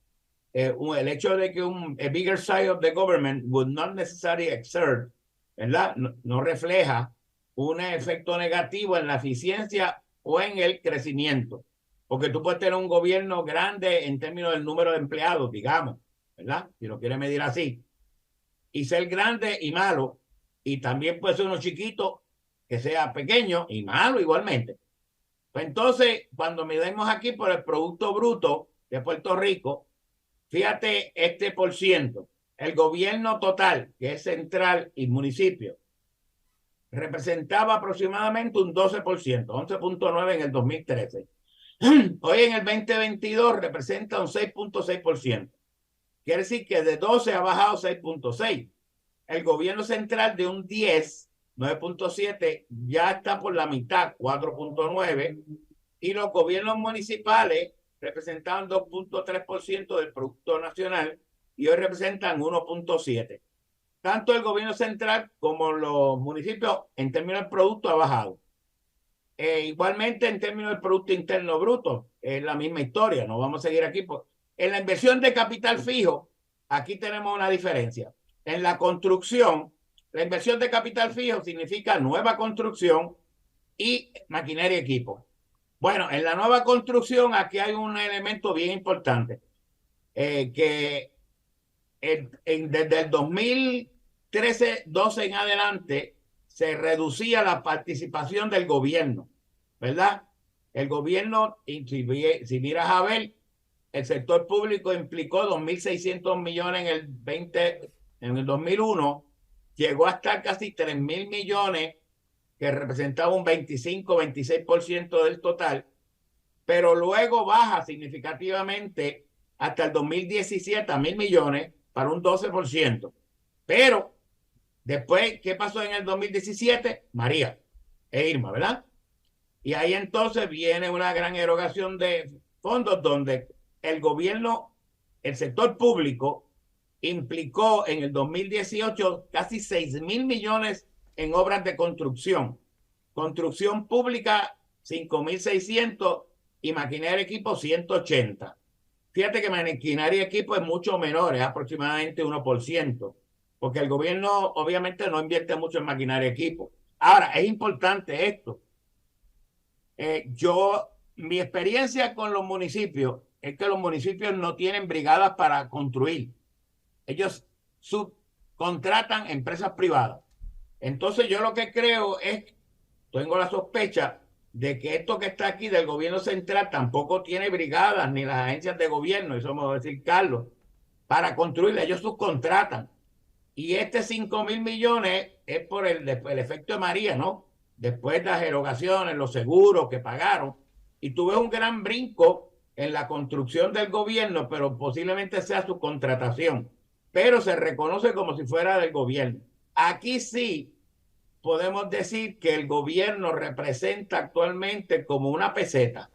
El hecho de que a bigger size of the government would not necessarily exert, ¿verdad? No refleja un efecto negativo en la eficiencia o en el crecimiento. Porque tú puedes tener un gobierno grande en términos del número de empleados, digamos, ¿verdad? Si lo quieres medir así. Y ser grande y malo. Y también puede ser uno chiquito que sea pequeño y malo igualmente. Pues entonces, cuando medimos aquí por el Producto Bruto de Puerto Rico, fíjate este por ciento. El gobierno total, que es central y municipio, representaba aproximadamente un 12%, 11.9% en el 2013. Hoy en el 2022 representa un 6.6%. Quiere decir que de 12 ha bajado 6.6. El gobierno central de un 10, 9.7, ya está por la mitad, 4.9. Y los gobiernos municipales representaban 2.3% del Producto Nacional y hoy representan 1.7%. Tanto el gobierno central como los municipios en términos de producto ha bajado. Igualmente, en términos del Producto Interno Bruto, es la misma historia. No vamos a seguir aquí. En la inversión de capital fijo, aquí tenemos una diferencia. En la construcción, la inversión de capital fijo significa nueva construcción y maquinaria y equipo. Bueno, en la nueva construcción aquí hay un elemento bien importante, que desde el 2013-12 en adelante se reducía la participación del gobierno, ¿verdad? El gobierno, si miras a ver, el sector público implicó 2.600 millones en el 2001, llegó a estar casi 3.000 millones, que representaba un 25-26% del total, pero luego baja significativamente hasta el 2017 a 1.000 millones para un 12%. Pero después, ¿qué pasó en el 2017? María e Irma, ¿verdad? Y ahí entonces viene una gran erogación de fondos donde el gobierno, el sector público, implicó en el 2018 casi 6.000 millones en obras de construcción. Construcción pública, 5.600 y maquinaria y equipo, 180. Fíjate que maquinaria y equipo es mucho menor, es aproximadamente 1%, porque el gobierno obviamente no invierte mucho en maquinaria y equipo. Ahora, es importante esto. Mi experiencia con los municipios es que los municipios no tienen brigadas para construir. Ellos subcontratan empresas privadas. Entonces yo lo que creo es, tengo la sospecha de que esto que está aquí del gobierno central tampoco tiene brigadas ni las agencias de gobierno, eso me va a decir Carlos, para construir. Ellos subcontratan. Y 5.000 millones es por el efecto de María, ¿no? Después de las erogaciones, los seguros que pagaron. Y tuve un gran brinco en la construcción del gobierno, pero posiblemente sea su contratación. Pero se reconoce como si fuera del gobierno. Aquí sí podemos decir que el gobierno representa actualmente como una peseta,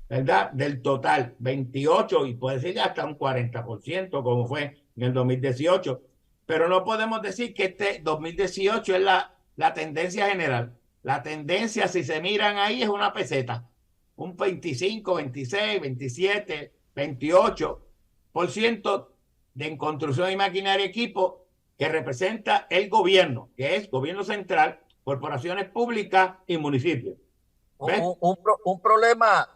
¿verdad? Del total, 28 y puede decir hasta un 40%, como fue en el 2018. Pero no podemos decir que este 2018 es la tendencia general. La tendencia, si se miran ahí, es una peseta. Un 25, 26, 27, 28% de construcción y maquinaria y equipo que representa el gobierno, que es gobierno central, corporaciones públicas y municipios. Un problema,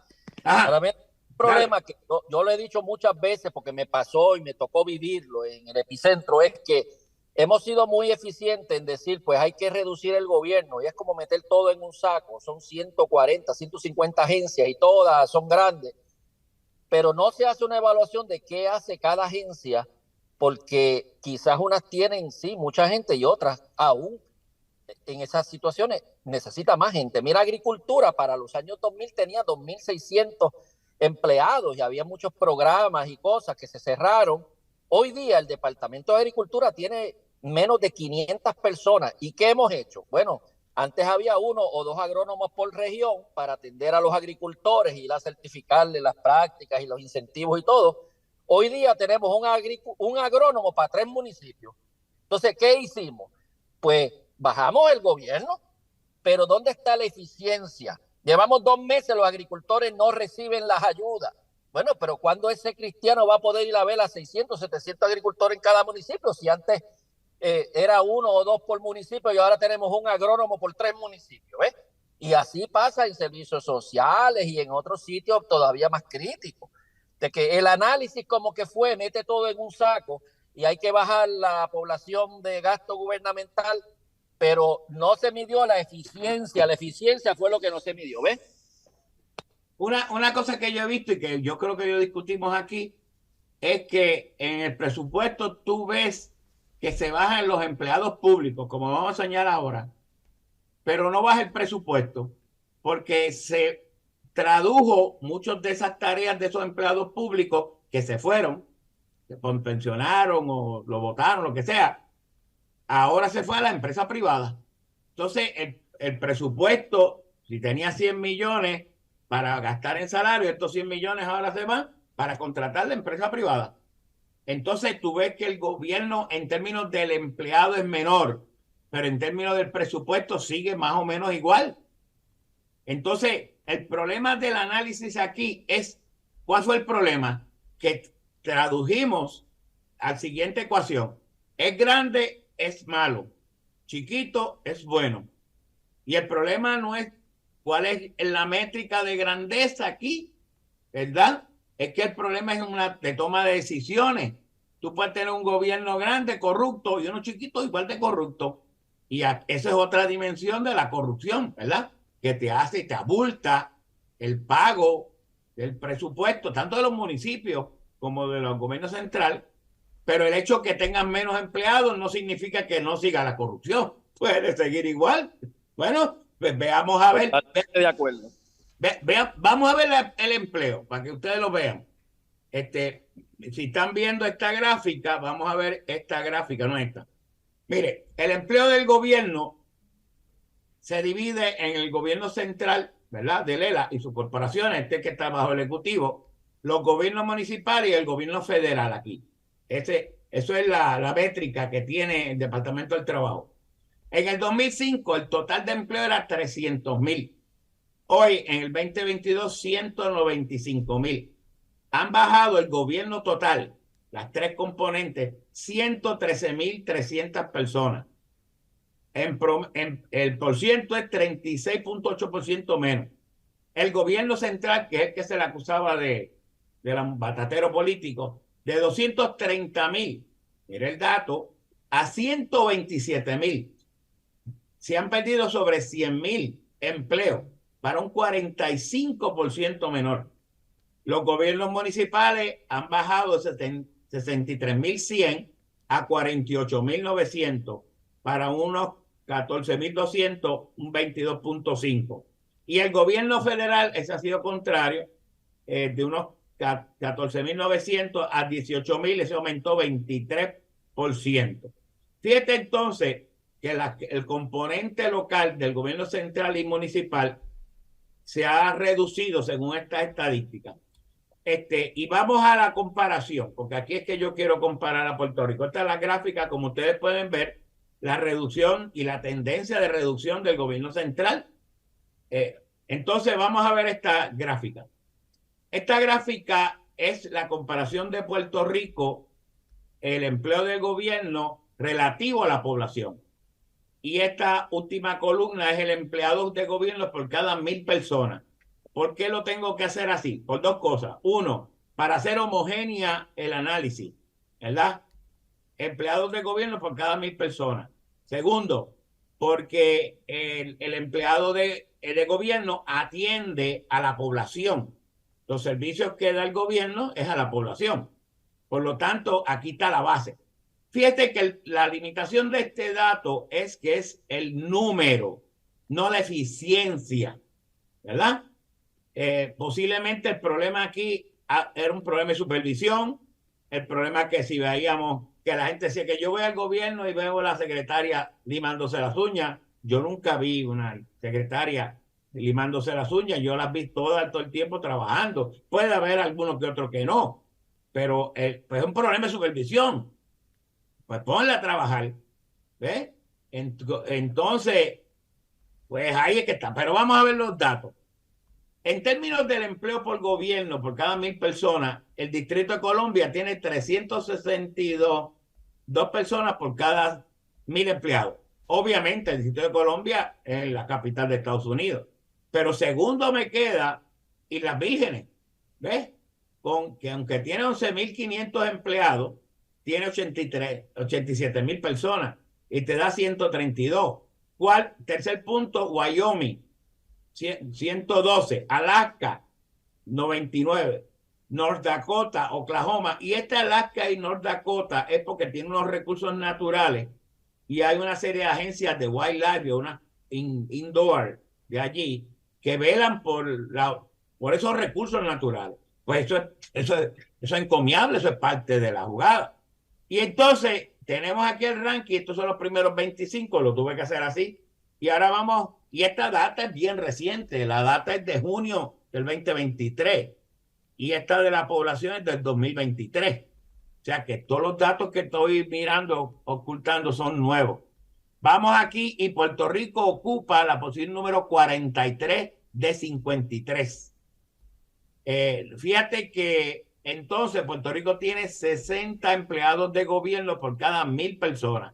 que yo lo he dicho muchas veces porque me pasó y me tocó vivirlo en el epicentro, es que hemos sido muy eficientes en decir, pues hay que reducir el gobierno, y es como meter todo en un saco. Son 140, 150 agencias y todas son grandes, pero no se hace una evaluación de qué hace cada agencia, porque quizás unas tienen, sí, mucha gente, y otras aún en esas situaciones necesita más gente. Mira, agricultura para los años 2000 tenía 2.600 empleados y había muchos programas y cosas que se cerraron. Hoy día el Departamento de Agricultura tiene menos de 500 personas. ¿Y qué hemos hecho? Bueno, antes había 1 o 2 agrónomos por región para atender a los agricultores y ir a certificarle las prácticas y los incentivos y todo. Hoy día tenemos un agrónomo para 3 municipios. Entonces, ¿qué hicimos? Pues bajamos el gobierno, pero ¿dónde está la eficiencia? Llevamos 2 meses, los agricultores no reciben las ayudas. Bueno, pero ¿cuándo ese cristiano va a poder ir a ver a 600, 700 agricultores en cada municipio? Si antes era 1 o 2 por municipio y ahora tenemos un agrónomo por 3 municipios, ¿ves? Y así pasa en servicios sociales y en otros sitios todavía más críticos. De que el análisis como que fue, mete todo en un saco y hay que bajar la población de gasto gubernamental, pero no se midió la eficiencia. La eficiencia fue lo que no se midió, ¿ves? Una cosa que yo he visto y que yo creo que yo discutimos aquí es que en el presupuesto tú ves que se bajan los empleados públicos, como vamos a enseñar ahora, pero no baja el presupuesto porque se tradujo muchas de esas tareas de esos empleados públicos que se fueron, se pensionaron o lo votaron, lo que sea. Ahora se fue a la empresa privada. Entonces, el presupuesto, si tenía 100 millones para gastar en salario, estos 100 millones ahora se van para contratar la empresa privada. Entonces, tú ves que el gobierno, en términos del empleado, es menor, pero en términos del presupuesto sigue más o menos igual. Entonces, el problema del análisis aquí es, ¿cuál fue el problema? Que tradujimos a la siguiente ecuación. Es grande, es malo. Chiquito, es bueno. Y el problema no es cuál es la métrica de grandeza aquí, ¿verdad? Es que el problema es una de toma de decisiones. Tú puedes tener un gobierno grande, corrupto, y uno chiquito igual de corrupto. Y esa es otra dimensión de la corrupción, ¿verdad? Que te hace y te abulta el pago del presupuesto, tanto de los municipios como de los gobiernos centrales. Pero el hecho de que tengan menos empleados no significa que no siga la corrupción. Puede seguir igual. Bueno, pues veamos a ver. De acuerdo. Vamos a ver el empleo para que ustedes lo vean. Si están viendo esta gráfica, vamos a ver esta gráfica, no esta. Mire, el empleo del gobierno se divide en el gobierno central, ¿verdad? De Lela y sus corporaciones, que está bajo el ejecutivo, los gobiernos municipales y el gobierno federal aquí. Eso es la métrica que tiene el Departamento del Trabajo. En el 2005, el total de empleo era 300,000. Hoy, en el 2022, 195,000. Han bajado el gobierno total, las tres componentes, 113,300 personas. El porciento es 36.8% menos. El gobierno central, que es el que se le acusaba de batatero político, de 230,000, mire el dato, a 127,000. Se han perdido sobre 100,000 empleos para un 45% menor. Los gobiernos municipales han bajado de 63,100 a 48,900 para unos 14,200, un 22.5. Y el gobierno federal, ese ha sido contrario, de unos 14,900 a 18,000, ese aumentó 23%. Fíjate entonces que el componente local del gobierno central y municipal se ha reducido según estas estadísticas. Y vamos a la comparación, porque aquí es que yo quiero comparar a Puerto Rico. Esta es la gráfica, como ustedes pueden ver, la reducción y la tendencia de reducción del gobierno central. Entonces vamos a ver esta gráfica. Esta gráfica es la comparación de Puerto Rico, el empleo del gobierno relativo a la población. Y esta última columna es el empleado de gobierno por cada 1,000 personas. ¿Por qué lo tengo que hacer así? Por dos cosas. Uno, para hacer homogénea el análisis, ¿verdad? Empleados de gobierno por cada 1,000 personas. Segundo, porque el empleado de gobierno atiende a la población. Los servicios que da el gobierno es a la población. Por lo tanto, aquí está la base. Fíjate que la limitación de este dato es que es el número, no la eficiencia, ¿verdad? Posiblemente el problema aquí era un problema de supervisión. El problema es que si veíamos que la gente decía que yo voy al gobierno y veo a la secretaria limándose las uñas, yo nunca vi una secretaria limándose las uñas, yo las vi todas todo el tiempo trabajando. Puede haber algunos que otros que no, pero pues es un problema de supervisión. Pues ponla a trabajar, ¿ves? Entonces, pues ahí es que está. Pero vamos a ver los datos. En términos del empleo por gobierno, por cada 1,000 personas, el Distrito de Columbia tiene 362 personas por cada 1,000 empleados. Obviamente, el Distrito de Columbia es la capital de Estados Unidos. Pero segundo me queda Islas Vírgenes, ¿ves? Que aunque tiene 11,500 empleados, tiene 87,000 personas y te da 132. Tercer punto, Wyoming, 112, Alaska, 99, North Dakota, Oklahoma. Y Alaska y North Dakota es porque tiene unos recursos naturales y hay una serie de agencias de wildlife, una indoor de allí, que velan por esos recursos naturales. Pues eso es encomiable, eso es parte de la jugada. Y entonces tenemos aquí el ranking, estos son los primeros 25, lo tuve que hacer así. Y ahora vamos, y esta data es bien reciente, la data es de junio del 2023 y esta de la población es del 2023. O sea que todos los datos que estoy mirando, ocultando, son nuevos. Vamos aquí y Puerto Rico ocupa la posición número 43 de 53. Fíjate que entonces Puerto Rico tiene 60 empleados de gobierno por cada 1,000 personas.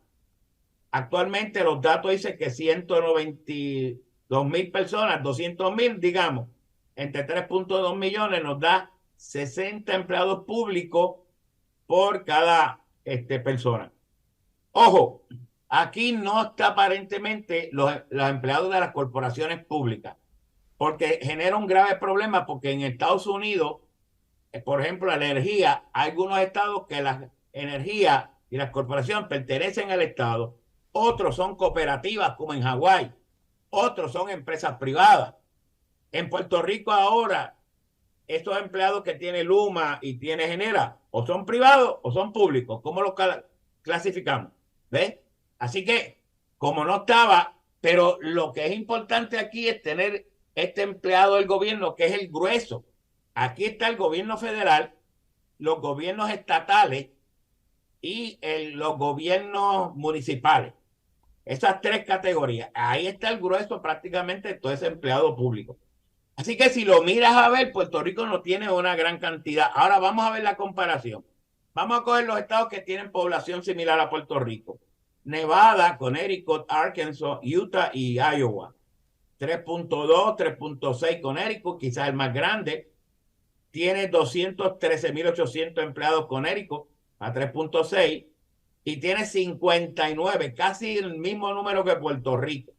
Actualmente los datos dicen que 192,000 personas, 200,000, digamos, entre 3.2 millones nos da 60 empleados públicos por cada persona. Ojo, aquí no está aparentemente los empleados de las corporaciones públicas, porque genera un grave problema, porque en Estados Unidos, por ejemplo, la energía, hay algunos estados que la energía y las corporaciones pertenecen al estado, otros son cooperativas como en Hawái, otros son empresas privadas. En Puerto Rico ahora, estos empleados que tiene Luma y tiene Genera, o son privados o son públicos. ¿Cómo los clasificamos? ¿Ves? Así que, como no estaba, pero lo que es importante aquí es tener este empleado del gobierno, que es el grueso. Aquí está el gobierno federal, los gobiernos estatales y los gobiernos municipales. Esas tres categorías. Ahí está el grueso prácticamente de todo ese empleado público. Así que si lo miras a ver, Puerto Rico no tiene una gran cantidad. Ahora vamos a ver la comparación. Vamos a coger los estados que tienen población similar a Puerto Rico. Nevada, Connecticut, Arkansas, Utah y Iowa. 3.2, 3.6 Connecticut, quizás el más grande. Tiene 213,800 empleados Connecticut a 3.6 y tiene 59, casi el mismo número que Puerto Rico,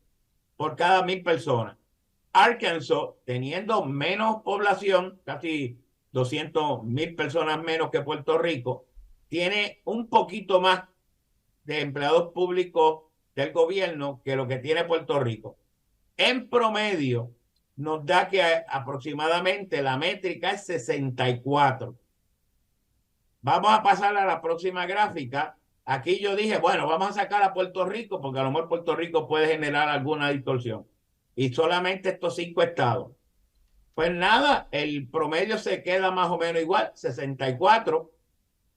por cada 1,000 personas. Arkansas, teniendo menos población, casi 200,000 personas menos que Puerto Rico, tiene un poquito más de empleados públicos del gobierno que lo que tiene Puerto Rico. En promedio, nos da que aproximadamente la métrica es 64. Vamos a pasar a la próxima gráfica. Aquí yo dije, bueno, vamos a sacar a Puerto Rico porque a lo mejor Puerto Rico puede generar alguna distorsión. Y solamente estos 5 estados. Pues nada, el promedio se queda más o menos igual, 64.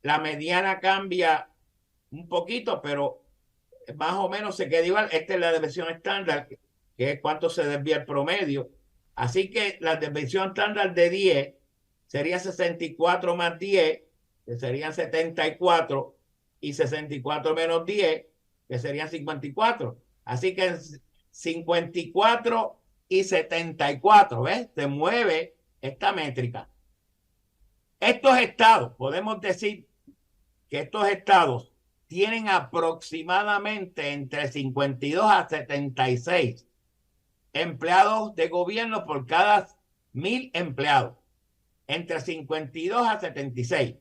La mediana cambia un poquito, pero más o menos se queda igual. Esta es la desviación estándar, que es cuánto se desvía el promedio. Así que la desviación estándar de 10 sería 64 más 10, que serían 74, y 64 menos 10, que serían 54. Así que 54 y 74, ¿ves? Se mueve esta métrica. Estos estados, podemos decir que estos estados tienen aproximadamente entre 52 a 76 empleados de gobierno por cada 1,000 empleados. Entre 52 a 76.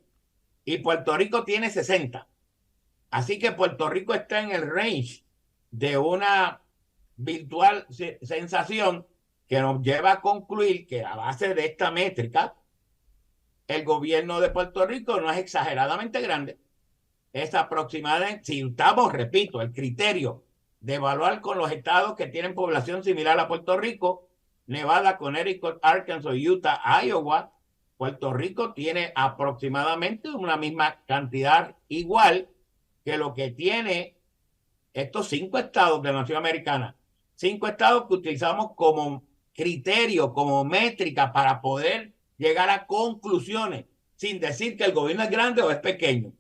Y Puerto Rico tiene 60. Así que Puerto Rico está en el range de una virtual sensación que nos lleva a concluir que a base de esta métrica, el gobierno de Puerto Rico no es exageradamente grande. Es aproximadamente, si estamos, repito, el criterio de evaluar con los estados que tienen población similar a Puerto Rico, Nevada, Connecticut, Arkansas, Utah, Iowa, Puerto Rico tiene aproximadamente una misma cantidad igual que lo que tiene estos 5 estados de la Nación Americana. 5 estados que utilizamos como criterio, como métrica para poder llegar a conclusiones, sin decir que el gobierno es grande o es pequeño.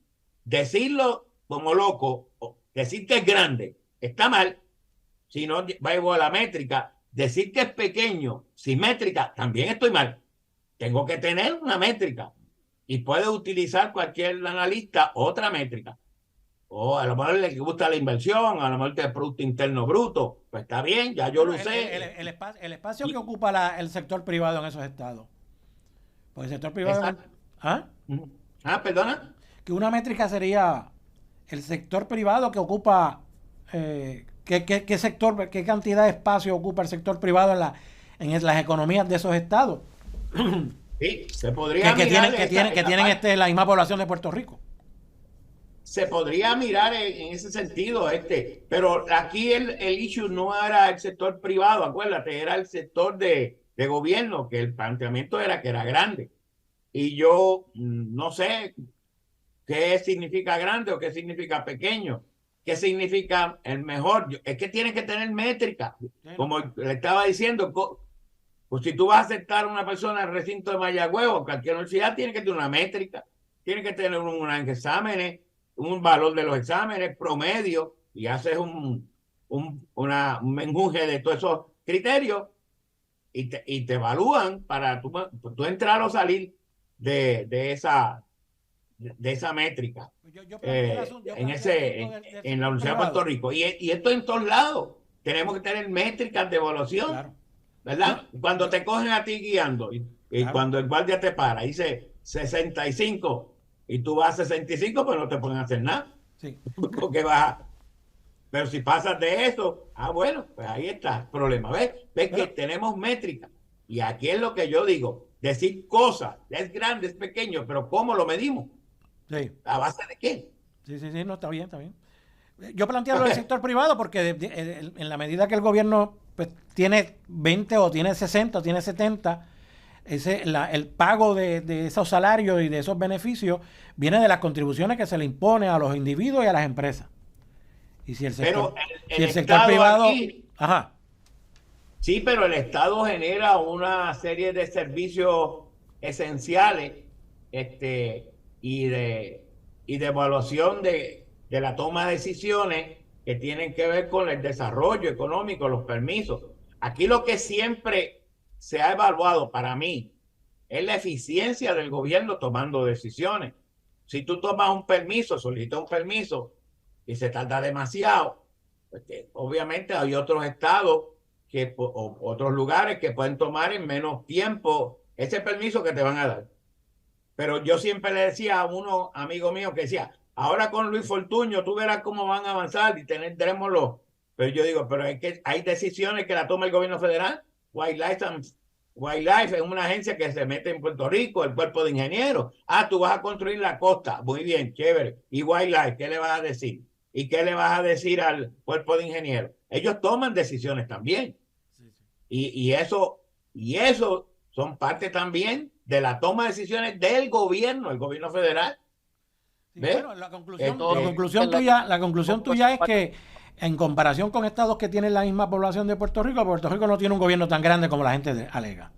Decirlo como loco, decir que es grande, está mal. Si no va a la métrica, decir que es pequeño, sin métrica, también estoy mal. Tengo que tener una métrica y puede utilizar cualquier analista otra métrica. O a lo mejor le gusta la inversión, a lo mejor el Producto Interno Bruto. Pues está bien, ya yo lo sé. El espacio que ocupa el sector privado en esos estados. Pues el sector privado... ¿Perdona? Que una métrica sería el sector privado que ocupa... ¿qué sector, qué cantidad de espacio ocupa el sector privado en las economías de esos estados? Sí, se podría que tienen la misma población de Puerto Rico. Se podría mirar en ese sentido, pero aquí el issue no era el sector privado, acuérdate, era el sector de gobierno, que el planteamiento era que era grande. Y yo no sé qué significa grande o qué significa pequeño, qué significa el mejor. Es que tiene que tener métrica, como le estaba diciendo. Pues si tú vas a aceptar a una persona al recinto de Mayagüez o cualquier universidad, tiene que tener una métrica, tiene que tener unos exámenes, un valor de los exámenes, promedio, y haces un menjunje de todos esos criterios y te evalúan para tú entrar o salir de esa métrica en la Universidad de Puerto Rico. Y esto en todos lados. Tenemos que tener métricas de evaluación, claro, ¿verdad? Cuando te cogen a ti guiando y claro, cuando el guardia te para, dice 65 y tú vas a 65, pues no te pueden hacer nada. Sí. Porque pero si pasas de eso, bueno, pues ahí está el problema. ¿Ves que tenemos métricas? Y aquí es lo que yo digo, decir cosas, es grande, es pequeño, pero ¿cómo lo medimos? Sí. ¿A base de qué? Sí, no, está bien, está bien. Yo plantearlo del sector privado porque en la medida que el gobierno pues, tiene 20 o tiene 60 o tiene 70, el pago de esos salarios y de esos beneficios viene de las contribuciones que se le impone a los individuos y a las empresas. Y si el sector, si el sector privado... Aquí, ajá. Sí, pero el Estado genera una serie de servicios esenciales y de evaluación de la toma de decisiones que tienen que ver con el desarrollo económico, los permisos. Aquí lo que siempre se ha evaluado para mí es la eficiencia del gobierno tomando decisiones. Si tú tomas un permiso, solicitas un permiso y se tarda demasiado, pues obviamente hay otros estados o otros lugares que pueden tomar en menos tiempo ese permiso que te van a dar. Pero yo siempre le decía a unos amigos míos que decía, ahora con Luis Fortuño tú verás cómo van a avanzar y tendremoslo. Pero yo digo, pero es que hay decisiones que la toma el gobierno federal. Wildlife es una agencia que se mete en Puerto Rico, el cuerpo de ingenieros. Tú vas a construir la costa. Muy bien, chévere. Y Wildlife, ¿qué le vas a decir? ¿Y qué le vas a decir al cuerpo de ingenieros? Ellos toman decisiones también. Sí. Y eso son parte también de la toma de decisiones del gobierno, el gobierno federal. Sí, bueno, la conclusión tuya es que en comparación con estados que tienen la misma población de Puerto Rico no tiene un gobierno tan grande como la gente alega.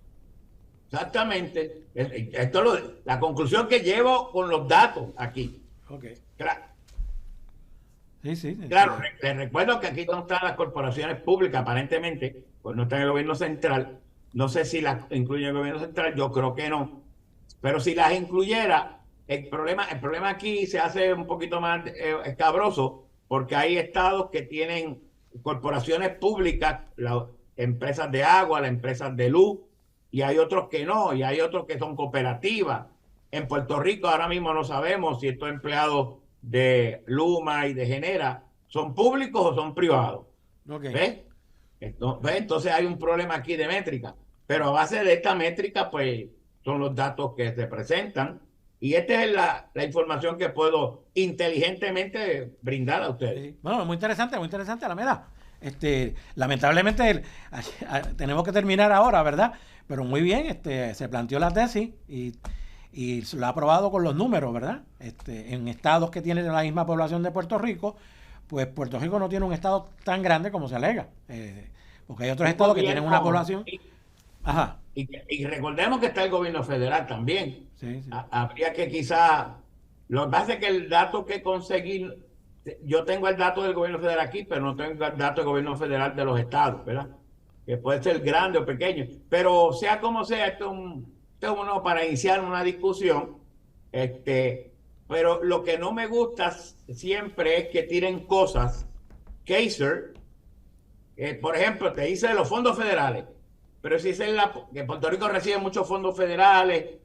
Exactamente. Esto es la conclusión que llevo con los datos aquí. Okay. Claro. Sí. Claro, les recuerdo que aquí no están las corporaciones públicas, aparentemente, pues no está en el gobierno central. No sé si las incluye el gobierno central, yo creo que no. Pero si las incluyera, el problema aquí se hace un poquito más escabroso, porque hay estados que tienen corporaciones públicas, las empresas de agua, las empresas de luz, y hay otros que no, y hay otros que son cooperativas. En Puerto Rico ahora mismo no sabemos si estos empleados de Luma y de Genera son públicos o son privados. Okay. ¿Ves? Entonces hay un problema aquí de métrica, pero a base de esta métrica pues son los datos que se presentan y esta es la información que puedo inteligentemente brindar a ustedes. Sí. Bueno, muy interesante Alameda. Lamentablemente tenemos que terminar ahora, ¿verdad? Pero muy bien, se planteó la tesis y lo ha aprobado con los números, ¿verdad? En estados que tienen la misma población de Puerto Rico, pues Puerto Rico no tiene un estado tan grande como se alega, porque hay otros estados que tienen una población. Ajá. Y recordemos que está el gobierno federal también. Sí. Habría que quizá, lo que pasa es que el dato que conseguí, yo tengo el dato del gobierno federal aquí, pero no tengo el dato del gobierno federal de los estados, ¿verdad? Que puede ser grande o pequeño, pero sea como sea, esto es uno para iniciar una discusión, pero lo que no me gusta siempre es que tiren cosas. Kaiser, por ejemplo, te dice de los fondos federales, pero si es que Puerto Rico recibe muchos fondos federales,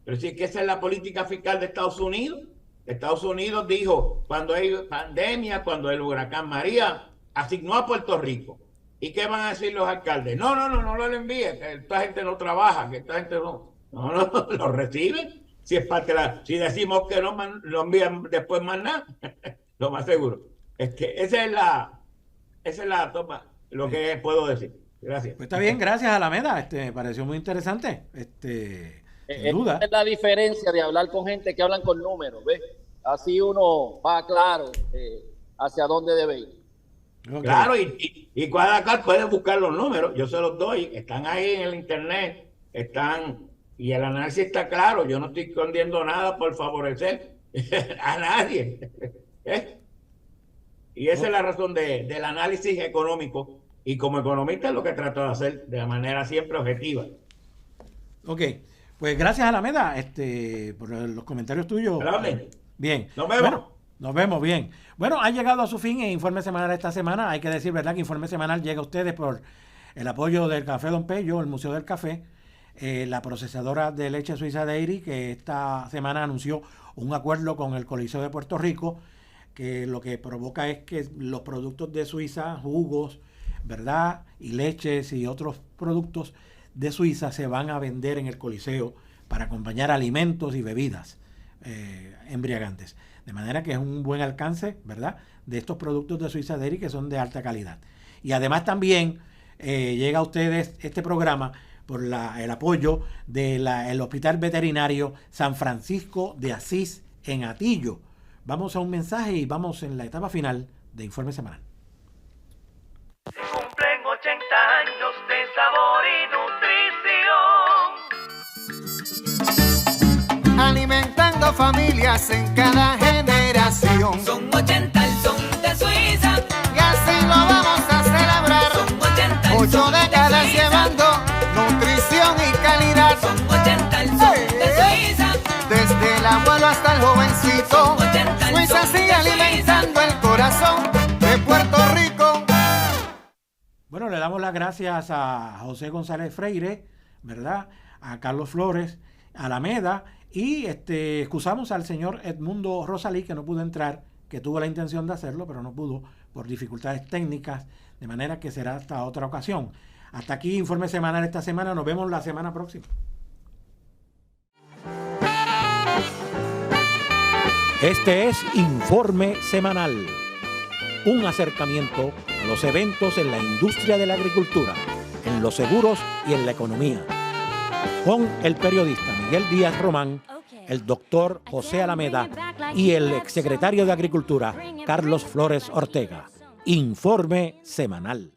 pero si es que esa es la política fiscal de Estados Unidos. Estados Unidos dijo, cuando hay pandemia, cuando el huracán María, asignó a Puerto Rico. ¿Y qué van a decir los alcaldes? No lo envíe, que esta gente no trabaja, que esta gente no lo reciben. Si es parte si decimos que no, lo envían después más nada, lo más seguro. Esa es la toma, lo que puedo decir. Gracias. Pues está bien, gracias Alameda. Me pareció muy interesante. Sin duda. Es la diferencia de hablar con gente que hablan con números, ¿ves? Así uno va claro hacia dónde debe ir. Okay. Claro, y Quadacar puedes buscar los números, yo se los doy, están ahí en el internet, y el análisis está claro, yo no estoy escondiendo nada por favorecer a nadie. Y esa es la razón del análisis económico, y como economista es lo que trato de hacer de manera siempre objetiva. Ok, pues gracias Alameda por los comentarios tuyos. Bien. Nos vemos. Bueno, nos vemos, bien. Bueno, ha llegado a su fin el Informe Semanal esta semana. Hay que decir, ¿verdad?, que Informe Semanal llega a ustedes por el apoyo del Café Don Pello, el Museo del Café, la procesadora de leche suiza Dairy, que esta semana anunció un acuerdo con el Coliseo de Puerto Rico, que lo que provoca es que los productos de Suiza, jugos, ¿verdad?, y leches y otros productos de Suiza se van a vender en el Coliseo para acompañar alimentos y bebidas embriagantes. De manera que es un buen alcance, ¿verdad?, de estos productos de Suiza Dairy que son de alta calidad. Y además también llega a ustedes este programa por el apoyo del Hospital Veterinario San Francisco de Asís en Atillo. Vamos a un mensaje y vamos en la etapa final de Informe Semanal. Se cumplen 80 años de sabor y nutrición. Alimentando familias en cada generación. Son 80 el son de Suiza. Y así lo vamos a celebrar. Son 80 el 8 son de décadas Suiza. llevando nutrición y calidad. Son 80 el son de Suiza. Desde el abuelo hasta el jovencito, Suiza sigue alimentando el corazón de Puerto Rico. Bueno, le damos las gracias a José González Freire, ¿verdad?, a Carlos Flores, a Alameda, y excusamos al señor Edmundo Rosalí, que no pudo entrar, que tuvo la intención de hacerlo, pero no pudo por dificultades técnicas, de manera que será hasta otra ocasión. Hasta aquí Informe Semanal esta semana, nos vemos la semana próxima. Este es Informe Semanal, un acercamiento a los eventos en la industria de la agricultura, en los seguros y en la economía, con el periodista Miguel Díaz Román, el doctor José Alameda y el exsecretario de Agricultura, Carlos Flores Ortega. Informe Semanal.